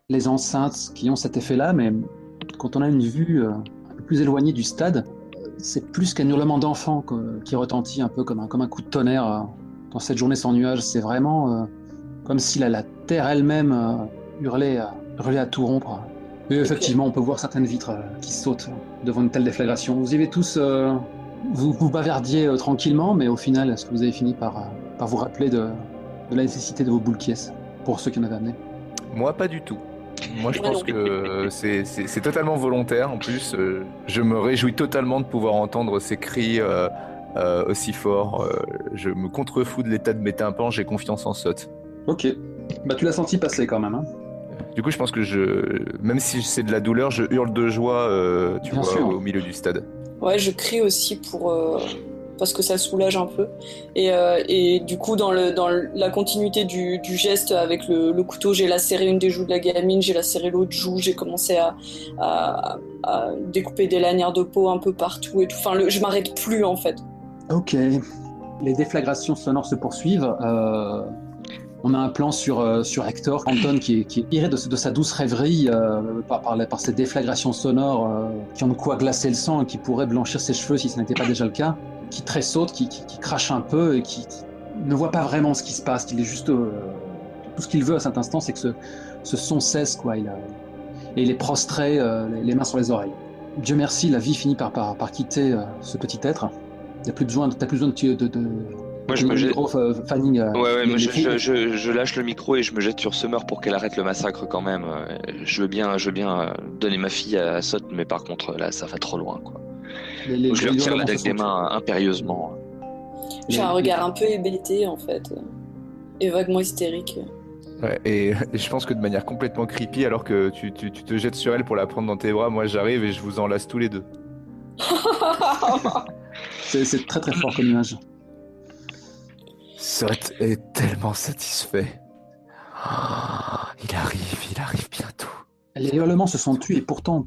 les enceintes qui ont cet effet-là, mais quand on a une vue un peu plus éloignée du stade, c'est plus qu'un hurlement d'enfant qui retentit un peu comme un coup de tonnerre dans cette journée sans nuages. C'est vraiment comme si la terre elle-même hurlait à tout rompre. Et effectivement, on peut voir certaines vitres qui sautent devant une telle déflagration. Vous y avez tous... vous bavardiez tranquillement, mais au final, est-ce que vous avez fini par vous rappeler de la nécessité de vos boules quies, pour ceux qui en avaient amené? Moi, pas du tout. Moi, je pense que c'est totalement volontaire. En plus, je me réjouis totalement de pouvoir entendre ces cris aussi fort. Je me contrefous de l'état de mes tympans, j'ai confiance en Sot. Ok. Bah, tu l'as senti passer quand même. Hein. Du coup, je pense que même si c'est de la douleur, je hurle de joie, Bien sûr. au milieu du stade. Ouais, je crie aussi parce que ça soulage un peu. Et du coup, dans la continuité du geste avec le couteau, j'ai lacéré une des joues de la gamine, j'ai lacéré l'autre joue, j'ai commencé à découper des lanières de peau un peu partout et tout. Enfin, je m'arrête plus en fait. Ok. Les déflagrations sonores se poursuivent. On a un plan sur Hector, Anton qui est tiré de sa douce rêverie par ces déflagrations sonores qui ont de quoi glacer le sang et qui pourraient blanchir ses cheveux si ce n'était pas déjà le cas, qui tressaute, qui crache un peu et qui ne voit pas vraiment ce qui se passe, qu'il est juste... tout ce qu'il veut à cet instant, c'est que ce son cesse, quoi. Et il est prostré, les mains sur les oreilles. Dieu merci, la vie finit par quitter ce petit être. T'as plus besoin de Moi, je me jette. Fanning, Ouais, moi, je lâche le micro et je me jette sur Summer pour qu'elle arrête le massacre quand même. Je veux bien donner ma fille à Sot, mais par contre, là, ça va trop loin, quoi. Je lui retire la dague des mains impérieusement. J'ai un regard un peu hébété, en fait, et vaguement hystérique. Ouais, et je pense que de manière complètement creepy, alors que tu te jettes sur elle pour la prendre dans tes bras, moi j'arrive et je vous enlace tous les deux. C'est très très fort comme image. Sot est tellement satisfait. Il arrive bientôt. Les hurlements se sont tus et pourtant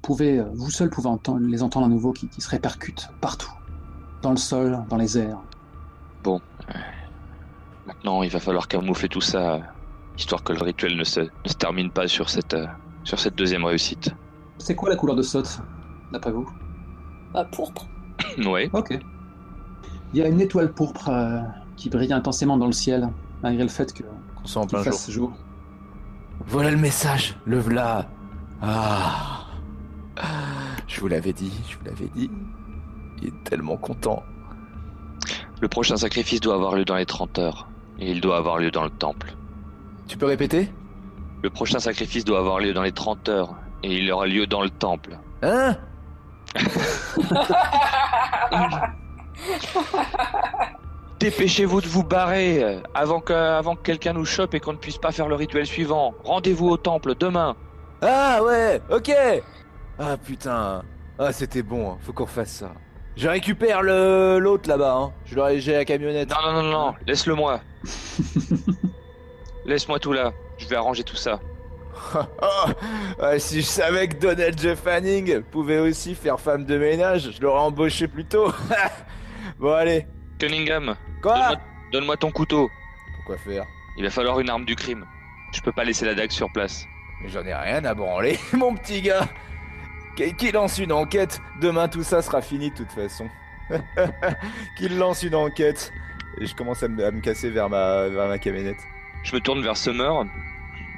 vous seuls pouvez les entendre à nouveau qui se répercutent partout. Dans le sol, dans les airs. Bon. Maintenant, il va falloir camoufler tout ça, histoire que le rituel ne se termine pas sur cette deuxième réussite. C'est quoi la couleur de Sot, d'après vous? Pourpre. Ouais. Ok. Il y a une étoile pourpre qui brille intensément dans le ciel, malgré le fait Qu'on soit en plein fasse jour. Voilà le message, le v'là. Je vous l'avais dit. Il est tellement content. Le prochain sacrifice doit avoir lieu dans les 30 heures. Et il doit avoir lieu dans le temple. Tu peux répéter? Le prochain sacrifice doit avoir lieu dans les 30 heures. Et il aura lieu dans le temple. Hein? Dépêchez-vous de vous barrer avant que quelqu'un nous chope et qu'on ne puisse pas faire le rituel suivant. Rendez-vous au temple demain. Ah ouais, ok. Ah putain. Ah c'était bon, hein. Faut qu'on refasse ça. Je récupère l'autre là-bas, hein. J'ai la camionnette. Non, laisse-le moi. Laisse-moi tout là, je vais arranger tout ça. Si je savais que Donald J. Fanning pouvait aussi faire femme de ménage, je l'aurais embauché plus tôt. Bon allez. Cunningham, Quoi? donne-moi ton couteau. Pourquoi faire? Il va falloir une arme du crime. Je peux pas laisser la dague sur place. Mais j'en ai rien à branler, mon petit gars. Qu'il lance une enquête, demain tout ça sera fini de toute façon. Qu'il lance une enquête. Et je commence à me casser vers ma camionnette. Je me tourne vers Summer.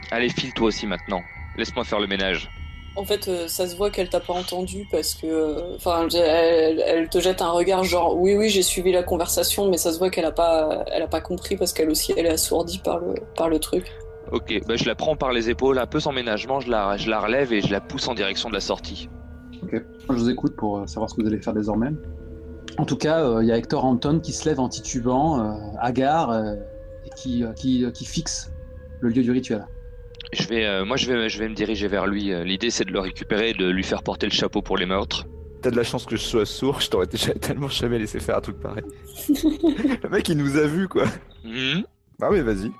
Allez, file toi aussi maintenant. Laisse-moi faire le ménage. En fait, ça se voit qu'elle t'a pas entendu parce que, elle te jette un regard genre oui, j'ai suivi la conversation, mais ça se voit qu'elle a pas compris parce qu'elle aussi elle est assourdie par le truc. Ok, je la prends par les épaules, un peu sans ménagement, je la relève et je la pousse en direction de la sortie. Ok, moi je vous écoute pour savoir ce que vous allez faire désormais. En tout cas, il y a Hector Anton qui se lève en titubant, hagard, et qui fixe le lieu du rituel. Je vais me diriger vers lui. L'idée c'est de le récupérer et de lui faire porter le chapeau pour les meurtres. T'as de la chance que je sois sourd, je t'aurais tellement jamais laissé faire un truc pareil. Le mec il nous a vus quoi. Ah mais vas-y.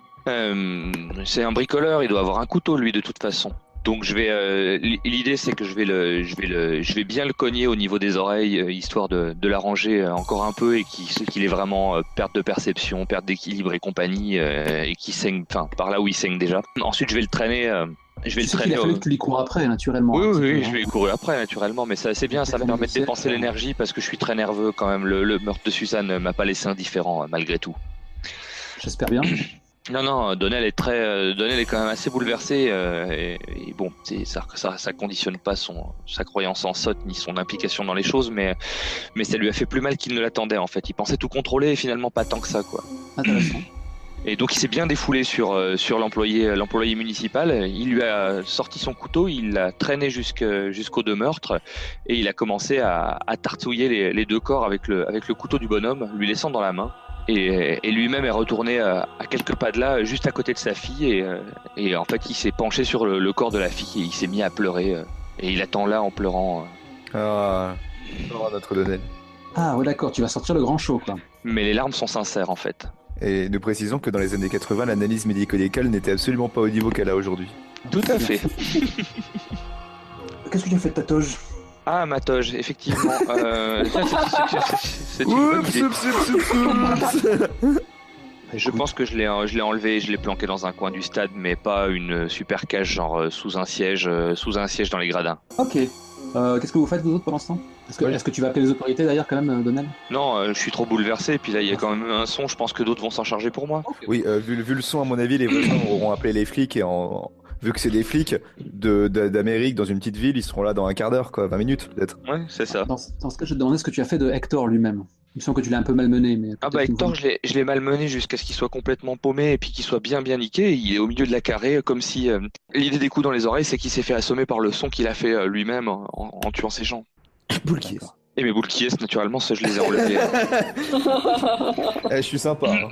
C'est un bricoleur, il doit avoir un couteau lui de toute façon. Donc l'idée c'est que je vais bien le cogner au niveau des oreilles, histoire de l'arranger encore un peu et qu'il ait vraiment perte de perception, perte d'équilibre et compagnie, et qu'il saigne, enfin par là où il saigne déjà. Ensuite je vais le traîner. Il a fallu que tu lui cours après naturellement. Oui, je vais lui courir après naturellement, mais c'est bien, ça me permet de dépenser l'énergie parce que je suis très nerveux quand même. Le meurtre de Suzanne m'a pas laissé indifférent malgré tout. J'espère bien. Non, Donnell est quand même assez bouleversé et bon, ça conditionne pas sa croyance en Sot ni son implication dans les choses, mais ça lui a fait plus mal qu'il ne l'attendait en fait. Il pensait tout contrôler et finalement pas tant que ça quoi. Intéressant. Et donc il s'est bien défoulé sur l'employé municipal. Il lui a sorti son couteau, il l'a traîné jusqu'aux 2 meurtres et il a commencé à tartouiller les 2 corps avec le couteau du bonhomme, lui laissant dans la main. Et lui-même est retourné à quelques pas de là, juste à côté de sa fille. Et en fait, il s'est penché sur le corps de la fille et il s'est mis à pleurer. Et il attend là en pleurant. Ah, notre Donnel. Ah ouais, d'accord, tu vas sortir le grand show, quoi. Mais les larmes sont sincères en fait. Et nous précisons que dans les années 80, l'analyse médico-légale n'était absolument pas au niveau qu'elle a aujourd'hui. Tout à fait. Qu'est-ce que tu as fait de ta toge? Ah, ma toge, effectivement. C'est une bonne idée. Je pense que je l'ai enlevé et je l'ai planqué dans un coin du stade, mais pas une super cage genre sous un siège dans les gradins. Ok. Qu'est-ce que vous faites vous autres pendant ce temps? Est-ce que tu vas appeler les autorités d'ailleurs quand même, Donald? Non, je suis trop bouleversé, et puis là il y a quand même un son, je pense que d'autres vont s'en charger pour moi. Oui, vu le son, à mon avis, les voisins auront appelé les flics et vu que c'est des flics d'Amérique dans une petite ville, ils seront là dans un quart d'heure, quoi, 20 minutes peut-être. Ouais, c'est ça. Dans ce cas, je te demandais ce que tu as fait de Hector lui-même. Il me semble que tu l'as un peu malmené, mais... Ah bah Hector, je l'ai malmené jusqu'à ce qu'il soit complètement paumé et puis qu'il soit bien niqué. Il est au milieu de la carrée, comme si... l'idée des coups dans les oreilles, c'est qu'il s'est fait assommer par le son qu'il a fait lui-même en tuant ses gens. Boule qui est. Et mes boules qui est, naturellement, ça je les ai enlevées. Je suis sympa. Hein.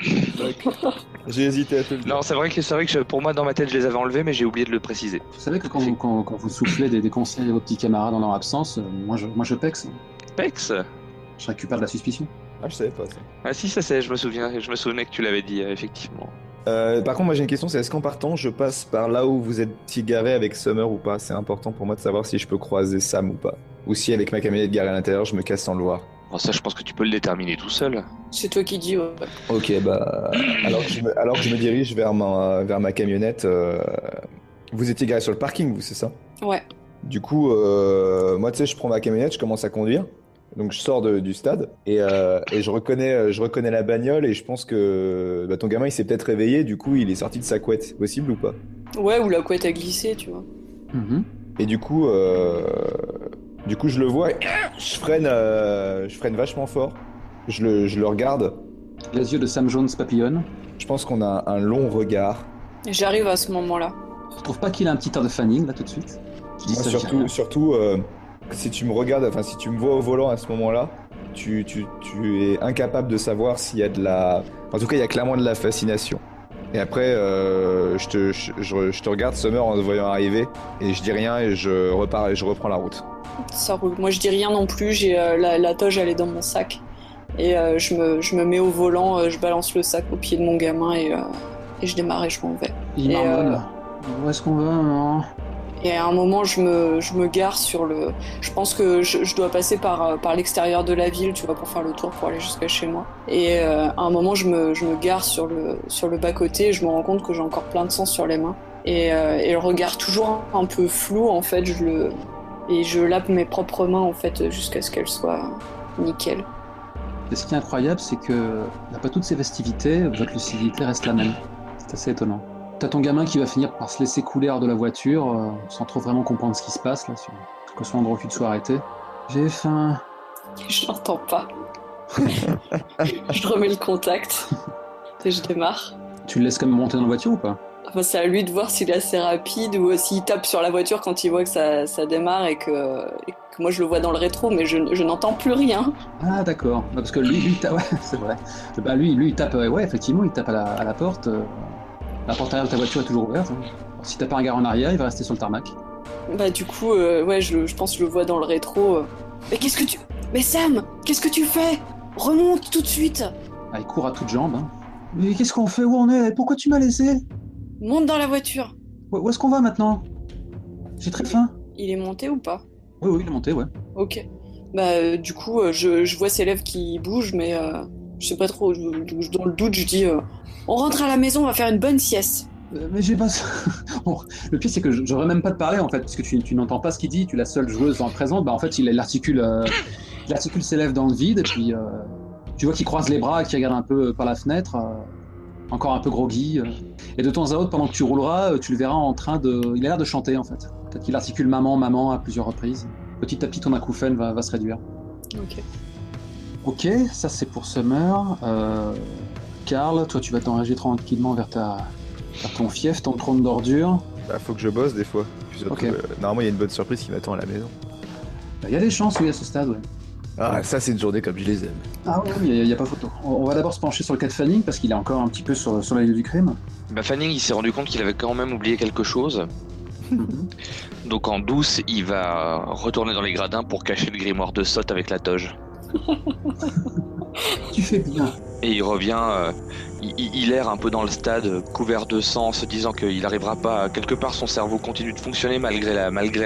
J'ai hésité à te le dire. Non, c'est vrai que pour moi, dans ma tête, je les avais enlevés, mais j'ai oublié de le préciser. Vous savez que quand vous soufflez des conseils à vos petits camarades en leur absence, moi je pexe. Pex? Je récupère de la suspicion. Ah, je savais pas ça. Ah si, ça c'est, je me souvenais que tu l'avais dit, effectivement. Par contre, moi j'ai une question, c'est est-ce qu'en partant, je passe par là où vous êtes garé avec Summer ou pas? C'est important pour moi de savoir si je peux croiser Sam ou pas. Ou si avec ma camionnette garée à l'intérieur, je me casse sans le voir. Bon, ça, je pense que tu peux le déterminer tout seul. C'est toi qui dis, ouais. Ok, bah... alors que je me dirige vers ma camionnette, vous étiez garé sur le parking, vous, c'est ça? Ouais. Du coup, moi, tu sais, je prends ma camionnette, je commence à conduire. Donc je sors du stade et je reconnais la bagnole et je pense que ton gamin il s'est peut-être réveillé, du coup il est sorti de sa couette, c'est possible ou pas? Ouais, ou la couette a glissé, tu vois. Et du coup je le vois, et je freine vachement fort, je le regarde. Les yeux de Sam Jones papillonnent. Je pense qu'on a un long regard. J'arrive à ce moment-là. Tu trouves pas qu'il a un petit air de Fanning là tout de suite? Moi surtout si tu me regardes, enfin si tu me vois au volant à ce moment-là, tu es incapable de savoir s'il y a de la... En tout cas, il y a clairement de la fascination. Et après, je te regarde, Summer, en te voyant arriver, et je dis rien et je repars et je reprends la route. Ça roule. Moi, je dis rien non plus. J'ai la toge, elle est dans mon sac. Et je me mets au volant, je balance le sac au pied de mon gamin et je démarre et je m'en vais. Il marmonne. Où est-ce qu'on va, maman? Et à un moment, je me gare sur le... Je pense que je dois passer par l'extérieur de la ville, tu vois, pour faire le tour, pour aller jusqu'à chez moi. Et à un moment, je me gare sur le bas-côté et je me rends compte que j'ai encore plein de sang sur les mains. Et le regard toujours un peu flou, en fait, je lave mes propres mains, en fait, jusqu'à ce qu'elles soient nickel. Et ce qui est incroyable, c'est que pas toutes ces festivités, votre lucidité reste la même. C'est assez étonnant. T'as ton gamin qui va finir par se laisser couler hors de la voiture, sans trop vraiment comprendre ce qui se passe, là, que son endroit où tu sois arrêté. J'ai faim. Je n'entends pas. Je remets le contact et je démarre. Tu le laisses quand même monter dans la voiture ou pas? Enfin, c'est à lui de voir s'il est assez rapide ou s'il tape sur la voiture quand il voit que ça démarre et que moi je le vois dans le rétro, mais je n'entends plus rien. Ah d'accord, parce que lui il tape, ouais, c'est vrai. Bah, lui il tape, ouais, effectivement, il tape à la porte. La porte arrière de ta voiture est toujours ouverte. Hein. Si t'as pas un gars en arrière, il va rester sur le tarmac. Bah du coup, ouais, je pense que je le vois dans le rétro. Mais qu'est-ce que tu... Mais Sam, qu'est-ce que tu fais? Remonte tout de suite. Ah, il court à toutes jambes. Hein. Mais qu'est-ce qu'on fait? Où on est? Pourquoi tu m'as laissé? Monte dans la voiture. Où est-ce qu'on va maintenant? J'ai très faim. Il est monté ou pas? Oui, il est monté, ouais. Ok. Bah du coup, je vois ses lèvres qui bougent, mais je sais pas trop. Dans le doute, je dis... on rentre à la maison, on va faire une bonne sieste. Mais j'ai pas... Bon, le pire, c'est que j'aurais même pas te parler, en fait, parce que tu n'entends pas ce qu'il dit, tu es la seule joueuse dans le présent. Bah, en fait, il articule ses lèvres dans le vide, et puis tu vois qu'il croise les bras, qu'il regarde un peu par la fenêtre, encore un peu groggy. Et de temps à autre, pendant que tu rouleras, tu le verras en train de... Il a l'air de chanter, en fait. Peut-être qu'il articule maman, maman à plusieurs reprises. Petit à petit, ton acouphène va se réduire. Ok. Ok, ça c'est pour Summer. Karl, toi tu vas t'enrager tranquillement vers ton fief, ton trône d'ordure. Bah, faut que je bosse des fois. Puis surtout, Ok. normalement, il y a une bonne surprise qui m'attend à la maison. Il y a des chances, oui, à ce stade, ouais. Ah, ça, c'est une journée comme je les aime. Ah oui, il n'y a pas photo. On va d'abord se pencher sur le cas de Fanning, parce qu'il est encore un petit peu sur la ligne du crime. Bah, Fanning, il s'est rendu compte qu'il avait quand même oublié quelque chose. Donc en douce, il va retourner dans les gradins pour cacher le grimoire de Sot avec la toge. Tu fais bien. Et il revient, il erre un peu dans le stade, couvert de sang, se disant qu'il n'arrivera pas. Quelque part, son cerveau continue de fonctionner malgré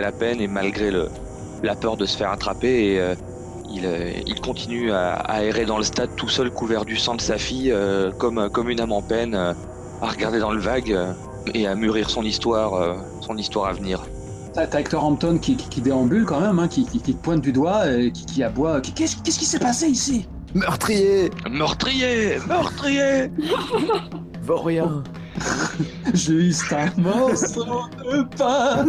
la peine et malgré la peur de se faire attraper. Et il continue à errer dans le stade tout seul, couvert du sang de sa fille, comme une âme en peine, à regarder dans le vague et à mûrir son histoire à venir. T'as Hector Hampton qui déambule quand même, hein, qui te pointe du doigt et qui aboie. Qu'est-ce qui s'est passé ici? Meurtrier! Meurtrier! Vaurien! Juste un morceau de pain.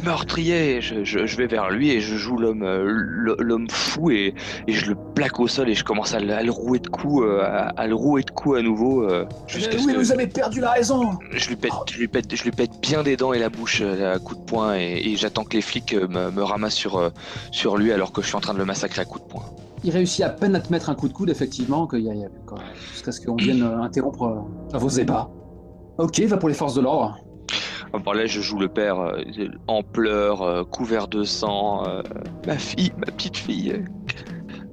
Meurtrier, je vais vers lui et je joue l'homme fou et je le plaque au sol et je commence à le rouer de coups, à nouveau. Jusqu'à ce Oui, que vous avez perdu la raison. je lui pète bien des dents et la bouche à coups de poing et j'attends que les flics me ramassent sur lui alors que je suis en train de le massacrer à coups de poing. Il réussit à peine à te mettre un coup de coude, effectivement, jusqu'à ce qu'on vienne interrompre vos ébats. Ok, va pour les forces de l'ordre. Bon, là, je joue le père en pleurs, couvert de sang. Ma petite fille.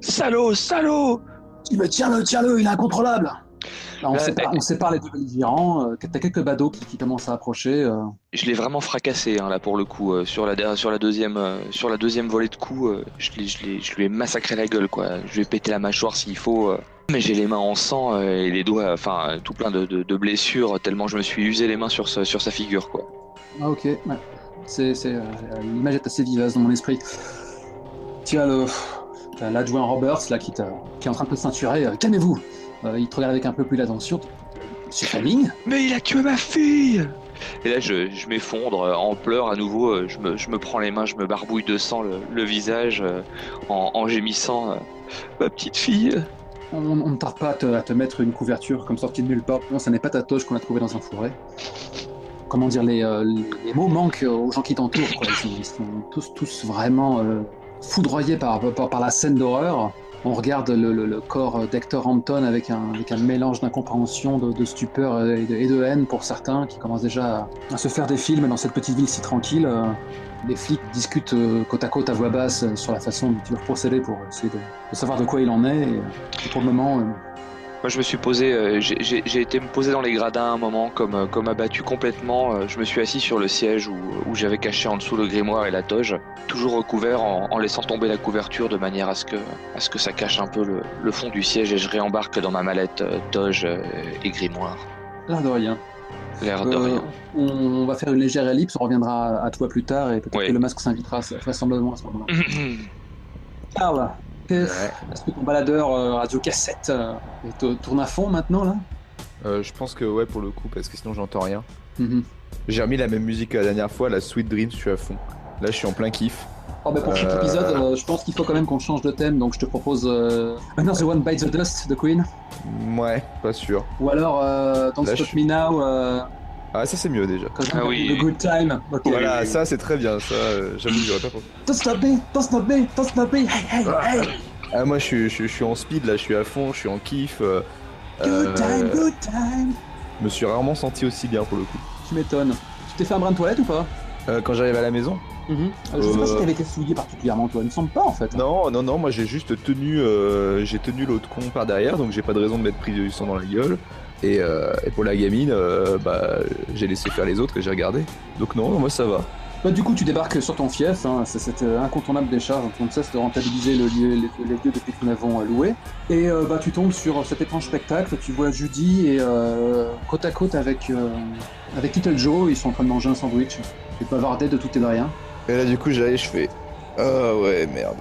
Salaud! Mais tiens-le, il est incontrôlable. Alors, Là, on sépare les deux belligérants. T'as quelques badauds qui commencent à approcher. Je l'ai vraiment fracassé hein, là pour le coup. Sur la deuxième volée de coups, je lui ai massacré la gueule quoi. Je lui ai pété la mâchoire s'il faut. Mais j'ai les mains en sang et les doigts, enfin tout plein de blessures tellement je me suis usé les mains sur sa figure quoi. Ah ok, ouais. L'image est assez vivace dans mon esprit. Tu as l'adjoint Roberts là qui est en train de te ceinturer. Calmez-vous. Il te regarde avec un peu plus d'attention. Monsieur Fanning? Mais il a tué ma fille! Et là je m'effondre en pleurs à nouveau. Je me prends les mains, je me barbouille de sang le visage en gémissant. Ma petite fille. On ne tarde pas à te mettre une couverture comme sortie de nulle part. Non, ça n'est pas ta toge qu'on a trouvée dans un fourré. Comment dire, les mots manquent aux gens qui t'entourent, quoi. Ils sont tous vraiment foudroyés par la scène d'horreur. On regarde le corps d'Hector Hampton avec un mélange d'incompréhension, de stupeur et de haine pour certains qui commencent déjà à se faire des films dans cette petite ville si tranquille. Les flics discutent côte à côte à voix basse sur la façon dont ils doivent procéder pour essayer de savoir de quoi il en est. Et pour le moment... Moi je me suis posé, j'ai été me poser dans les gradins un moment comme abattu complètement. Je me suis assis sur le siège où j'avais caché en dessous le grimoire et la toge, toujours recouvert en laissant tomber la couverture de manière à ce que ça cache un peu le fond du siège et je réembarque dans ma mallette toge et grimoire. L'air de rien. L'air de rien. On va faire une légère ellipse, on reviendra à toi plus tard et peut-être Ouais. que le masque s'invitera vraisemblablement à ce moment-là. Karl, est-ce que ton baladeur radio-cassette tourne à fond maintenant là? Je pense que ouais, pour le coup, parce que sinon j'entends rien. Mhm. J'ai remis la même musique que la dernière fois, la Sweet Dreams, je suis à fond. Là, je suis en plein kiff. Oh, bah pour chaque épisode, je pense qu'il faut quand même qu'on change de thème, donc je te propose Another One Bites the Dust de Queen. Ouais, pas sûr. Ou alors Don't Là, Stop je- Me Now, Ah, ça c'est mieux déjà. Cause Ah I'm oui. having a Good Time. Ok. Voilà, ça c'est très bien, ça j'avoue que j'aurais pas pensé. Don't stop me, don't stop me, don't stop me, hey, hey, hey. Ah, moi je suis en speed là, je suis à fond, je suis en kiff. Good time, good time. Je me suis rarement senti aussi bien pour le coup. Tu m'étonnes. Tu t'es fait un brin de toilette ou pas? Quand j'arrive à la maison? Je sais pas si t'avais été souillé particulièrement, toi. Il me semble pas en fait. Non, moi j'ai juste tenu, j'ai tenu l'autre con par derrière, donc j'ai pas de raison de m'être pris du sang dans la gueule. Et pour la gamine, bah j'ai laissé faire les autres et j'ai regardé. Donc non, moi ça va. Bah, du coup, tu débarques sur ton fief, hein, c'est cette incontournable décharge dont on ne cesse de rentabiliser les lieux depuis que nous l'avons loué. Et bah, tu tombes sur cet étrange spectacle, tu vois Judy et côte à côte avec Little Joe, ils sont en train de manger un sandwich. Et bavarder de tout et de rien. Et là du coup j'arrive, je fais ah ouais merde.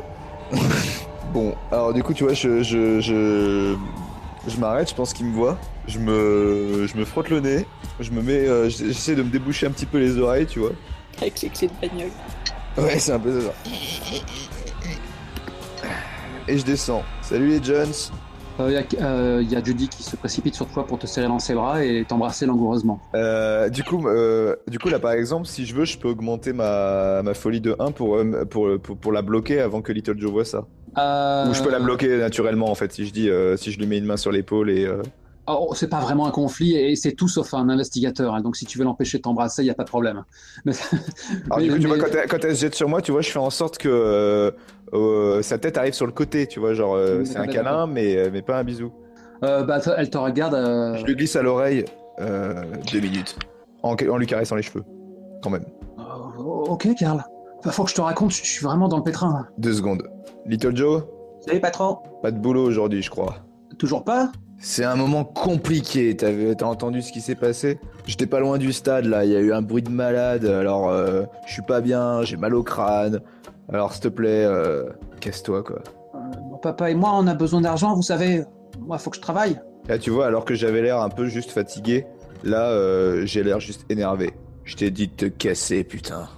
Bon, alors du coup tu vois je m'arrête, je pense qu'il me voit. Je me frotte le nez, je me mets, j'essaie de me déboucher un petit peu les oreilles, tu vois. Avec les clés de bagnole. Ouais, c'est un peu ça. Et je descends. Salut les Jones. Il y a Judy qui se précipite sur toi pour te serrer dans ses bras et t'embrasser langoureusement. Du coup, là, par exemple, si je veux, je peux augmenter ma folie de 1 pour la bloquer avant que Little Joe voit ça. Ou je peux la bloquer naturellement, en fait, si je lui mets une main sur l'épaule et... Oh, c'est pas vraiment un conflit et c'est tout sauf un investigateur. Hein, donc si tu veux l'empêcher de t'embrasser, il n'y a pas de problème. Mais, Alors, du coup, tu vois, quand elle se jette sur moi, tu vois, je fais en sorte que sa tête arrive sur le côté, tu vois, genre, c'est un câlin, mais pas un bisou. Elle te regarde. Je lui glisse à l'oreille 2 minutes, en lui caressant les cheveux, quand même. Ok, Karl. Faut que je te raconte, je suis vraiment dans le pétrin. Là. 2 secondes. Little Joe, Salut, patron. pas de boulot aujourd'hui, je crois. Toujours pas? C'est un moment compliqué, t'as entendu ce qui s'est passé? J'étais pas loin du stade là, il y a eu un bruit de malade, alors je suis pas bien, j'ai mal au crâne, alors s'il te plaît, casse-toi quoi. Mon papa et moi, on a besoin d'argent, vous savez. Moi, faut que je travaille. Là tu vois, alors que j'avais l'air un peu juste fatigué, là j'ai l'air juste énervé. Je t'ai dit de te casser, putain.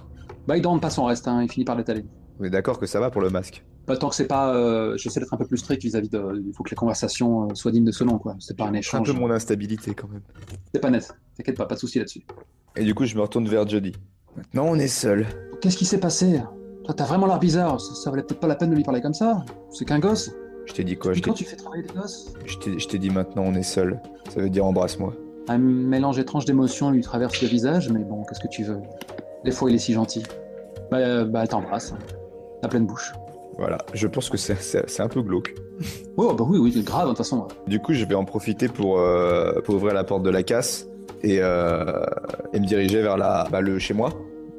Il demande pas son reste, hein, il finit par l'étaler. On est d'accord que ça va pour le masque? Tant que c'est pas. J'essaie d'être un peu plus strict vis-à-vis de. Il faut que la conversation soit digne de ce nom, quoi. C'est pas un C'est un échange. peu mon instabilité quand même. C'est pas net. T'inquiète pas de souci là-dessus. Et du coup je me retourne vers Jody. Maintenant on est seul. Qu'est-ce qui s'est passé? Toi, t'as vraiment l'air bizarre. Ça valait peut-être pas la peine de lui parler comme ça. C'est qu'un gosse. Je t'ai dit quoi? Depuis quand tu fais travailler des gosses? Je t'ai dit maintenant on est seul. Ça veut dire embrasse-moi. Un mélange étrange d'émotions lui traverse le visage, mais bon, qu'est-ce que tu veux? Des fois, il est si gentil. Elle t'embrasse. À pleine bouche. Voilà, je pense que c'est un peu glauque. Oui, grave, de toute façon. Du coup, je vais en profiter pour ouvrir la porte de la casse et me diriger vers le chez moi.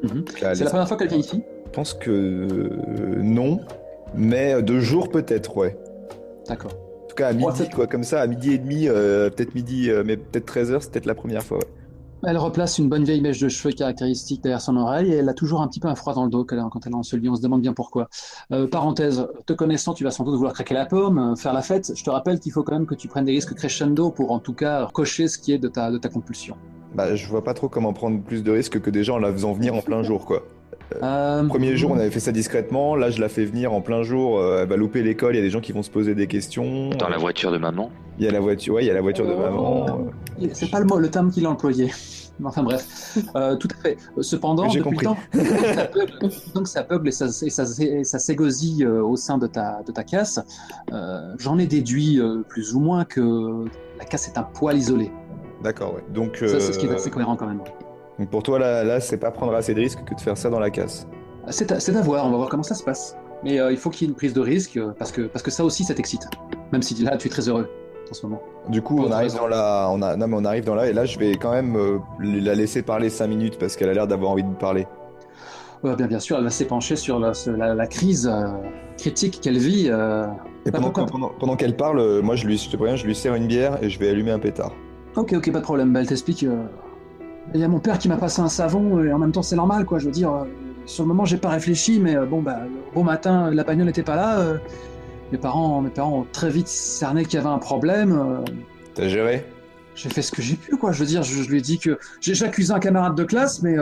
C'est la première fois qu'elle vient ici? Je pense que non, mais 2 jours peut-être, ouais. D'accord. En tout cas, à midi, quoi, comme ça, à midi et demi, peut-être midi, mais peut-être 13h, c'est peut-être la première fois, ouais. Elle replace une bonne vieille mèche de cheveux caractéristique derrière son oreille et elle a toujours un petit peu un froid dans le dos quand elle est en ce lit. On se demande bien pourquoi. Parenthèse, te connaissant, tu vas sans doute vouloir craquer la pomme, faire la fête. Je te rappelle qu'il faut quand même que tu prennes des risques crescendo pour en tout cas cocher ce qui est de ta compulsion. Je vois pas trop comment prendre plus de risques que des gens en la faisant venir en plein jour, quoi. Premier jour, on avait fait ça discrètement. Là, je la fais venir en plein jour. Elle va louper l'école. Il y a des gens qui vont se poser des questions. Dans la voiture de maman. Il y a la voiture, ouais, il y a la voiture de maman. C'est pas le terme qu'il a employé. Enfin bref, tout à fait. Cependant, j'ai depuis compris. le temps, donc ça peuple et ça s'égosille au sein de ta casse, j'en ai déduit plus ou moins que la casse est un poil isolé. D'accord, ouais. Donc, Ça, c'est ce qui est assez cohérent quand même. donc pour toi, là, c'est pas prendre assez de risques que de faire ça dans la casse. C'est à voir, on va voir comment ça se passe. Mais il faut qu'il y ait une prise de risque, parce que ça aussi, ça t'excite. Même si là, tu es très heureux en ce moment. Du coup, on arrive dans là, et là, je vais quand même la laisser parler 5 minutes parce qu'elle a l'air d'avoir envie de me parler. Bien sûr, elle va s'épancher sur la crise critique qu'elle vit. Et pendant qu'elle parle, moi, je te préviens, je lui sers une bière et je vais allumer un pétard. Ok, pas de problème. Elle t'explique. Il y a mon père qui m'a passé un savon et en même temps, c'est normal, quoi. Je veux dire, sur le moment, j'ai pas réfléchi, mais le bon matin, la bagnole n'était pas là. Mes parents ont très vite cerné qu'il y avait un problème. T'as géré? J'ai fait ce que j'ai pu, quoi. Je veux dire, je lui ai dit que j'accusais un camarade de classe, mais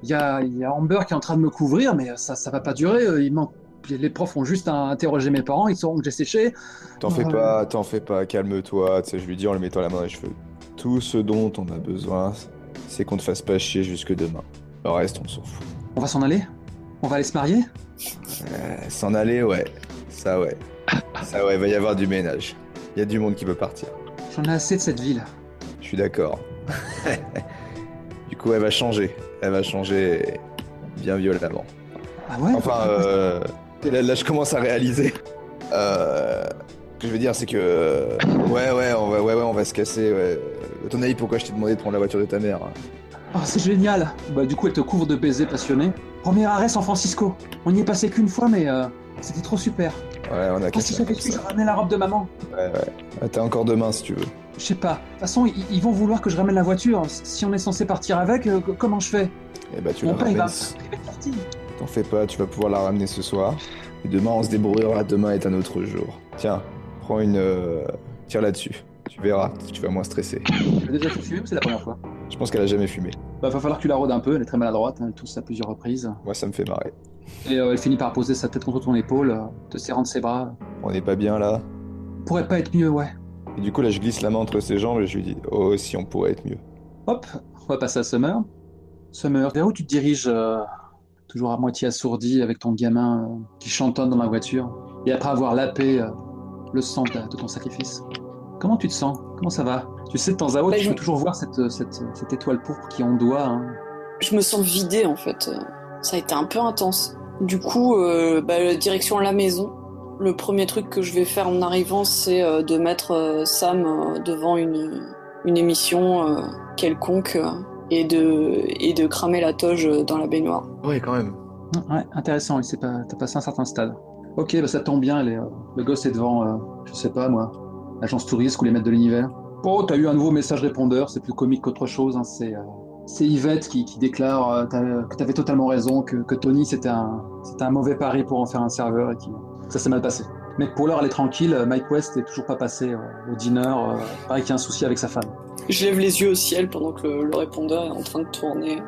il y a Amber qui est en train de me couvrir, mais ça va pas durer. Les profs ont juste interrogé mes parents, ils sauront que j'ai séché. T'en fais pas, calme-toi. Tu sais, je lui dis en lui mettant la main dans les cheveux. Tout ce dont on a besoin, c'est qu'on te fasse pas chier jusque demain. Le reste, on s'en fout. On va s'en aller? On va aller se marier? S'en aller, ouais. Ça, ouais. Il va y avoir du ménage. Il y a du monde qui veut partir. J'en ai assez de cette ville. Je suis d'accord. Du coup, elle va changer. Bien violemment. Ah ouais? Enfin, là, je commence à réaliser. Ce que je veux dire, c'est que... on va se casser, ouais. À ton avis, pourquoi je t'ai demandé de prendre la voiture de ta mère? Oh, c'est génial! Du coup, elle te couvre de baisers passionnés. Premier arrêt, San Francisco. On n'y est passé qu'une fois, mais c'était trop super. Ouais, on a Si j'avais su, j'aurais ramené la robe de maman. Ouais. T'as encore demain, si tu veux. Je sais pas. De toute façon, ils vont vouloir que je ramène la voiture. Si on est censé partir avec, comment je fais? Eh bah, tu Mon la père, il va ramènes. me priver de sortie. T'en fais pas, tu vas pouvoir la ramener ce soir. Et demain, on se débrouillera. Demain est un autre jour. Tiens, prends une... Tire là-dessus. Tu verras, tu vas moins stresser. Tu as déjà fait fumer ou c'est la première fois? Je pense qu'elle a jamais fumé. Va falloir que tu la rôdes un peu, elle est très maladroite, elle tousse à plusieurs reprises. Moi, ça me fait marrer. Et elle finit par poser sa tête contre ton épaule, te serrant de ses bras. On n'est pas bien là? Pourrait pas être mieux, ouais. Et du coup, là, je glisse la main entre ses jambes et je lui dis « Oh, si on pourrait être mieux. Hop, on va passer à Summer. Summer, vers où tu te diriges, toujours à moitié assourdi avec ton gamin qui chantonne dans la voiture, et après avoir lapé le sang de ton sacrifice? Comment tu te sens? Comment ça va? Tu sais, de temps à autre, tu peux toujours voir cette étoile pourpre qui ondoie. Hein. Je me sens vidée, en fait. Ça a été un peu intense. Du coup, direction la maison. Le premier truc que je vais faire en arrivant, c'est de mettre Sam devant une émission quelconque et de cramer la toge dans la baignoire. » Ouais, quand même. Ouais, intéressant, t'as passé un certain stade. Ok, bah ça tombe bien, le gosse est devant, je sais pas moi, l'agence touriste ou les maîtres de l'univers. Oh, t'as eu un nouveau message répondeur, c'est plus comique qu'autre chose, hein, c'est Yvette qui déclare que t'avais totalement raison, que Tony c'était un mauvais pari pour en faire un serveur et que ça s'est mal passé. Mais pour l'heure, elle est tranquille, Mike West est toujours pas passé au dîner, pareil qu'il y a un souci avec sa femme. Je lève les yeux au ciel pendant que le répondeur est en train de tourner.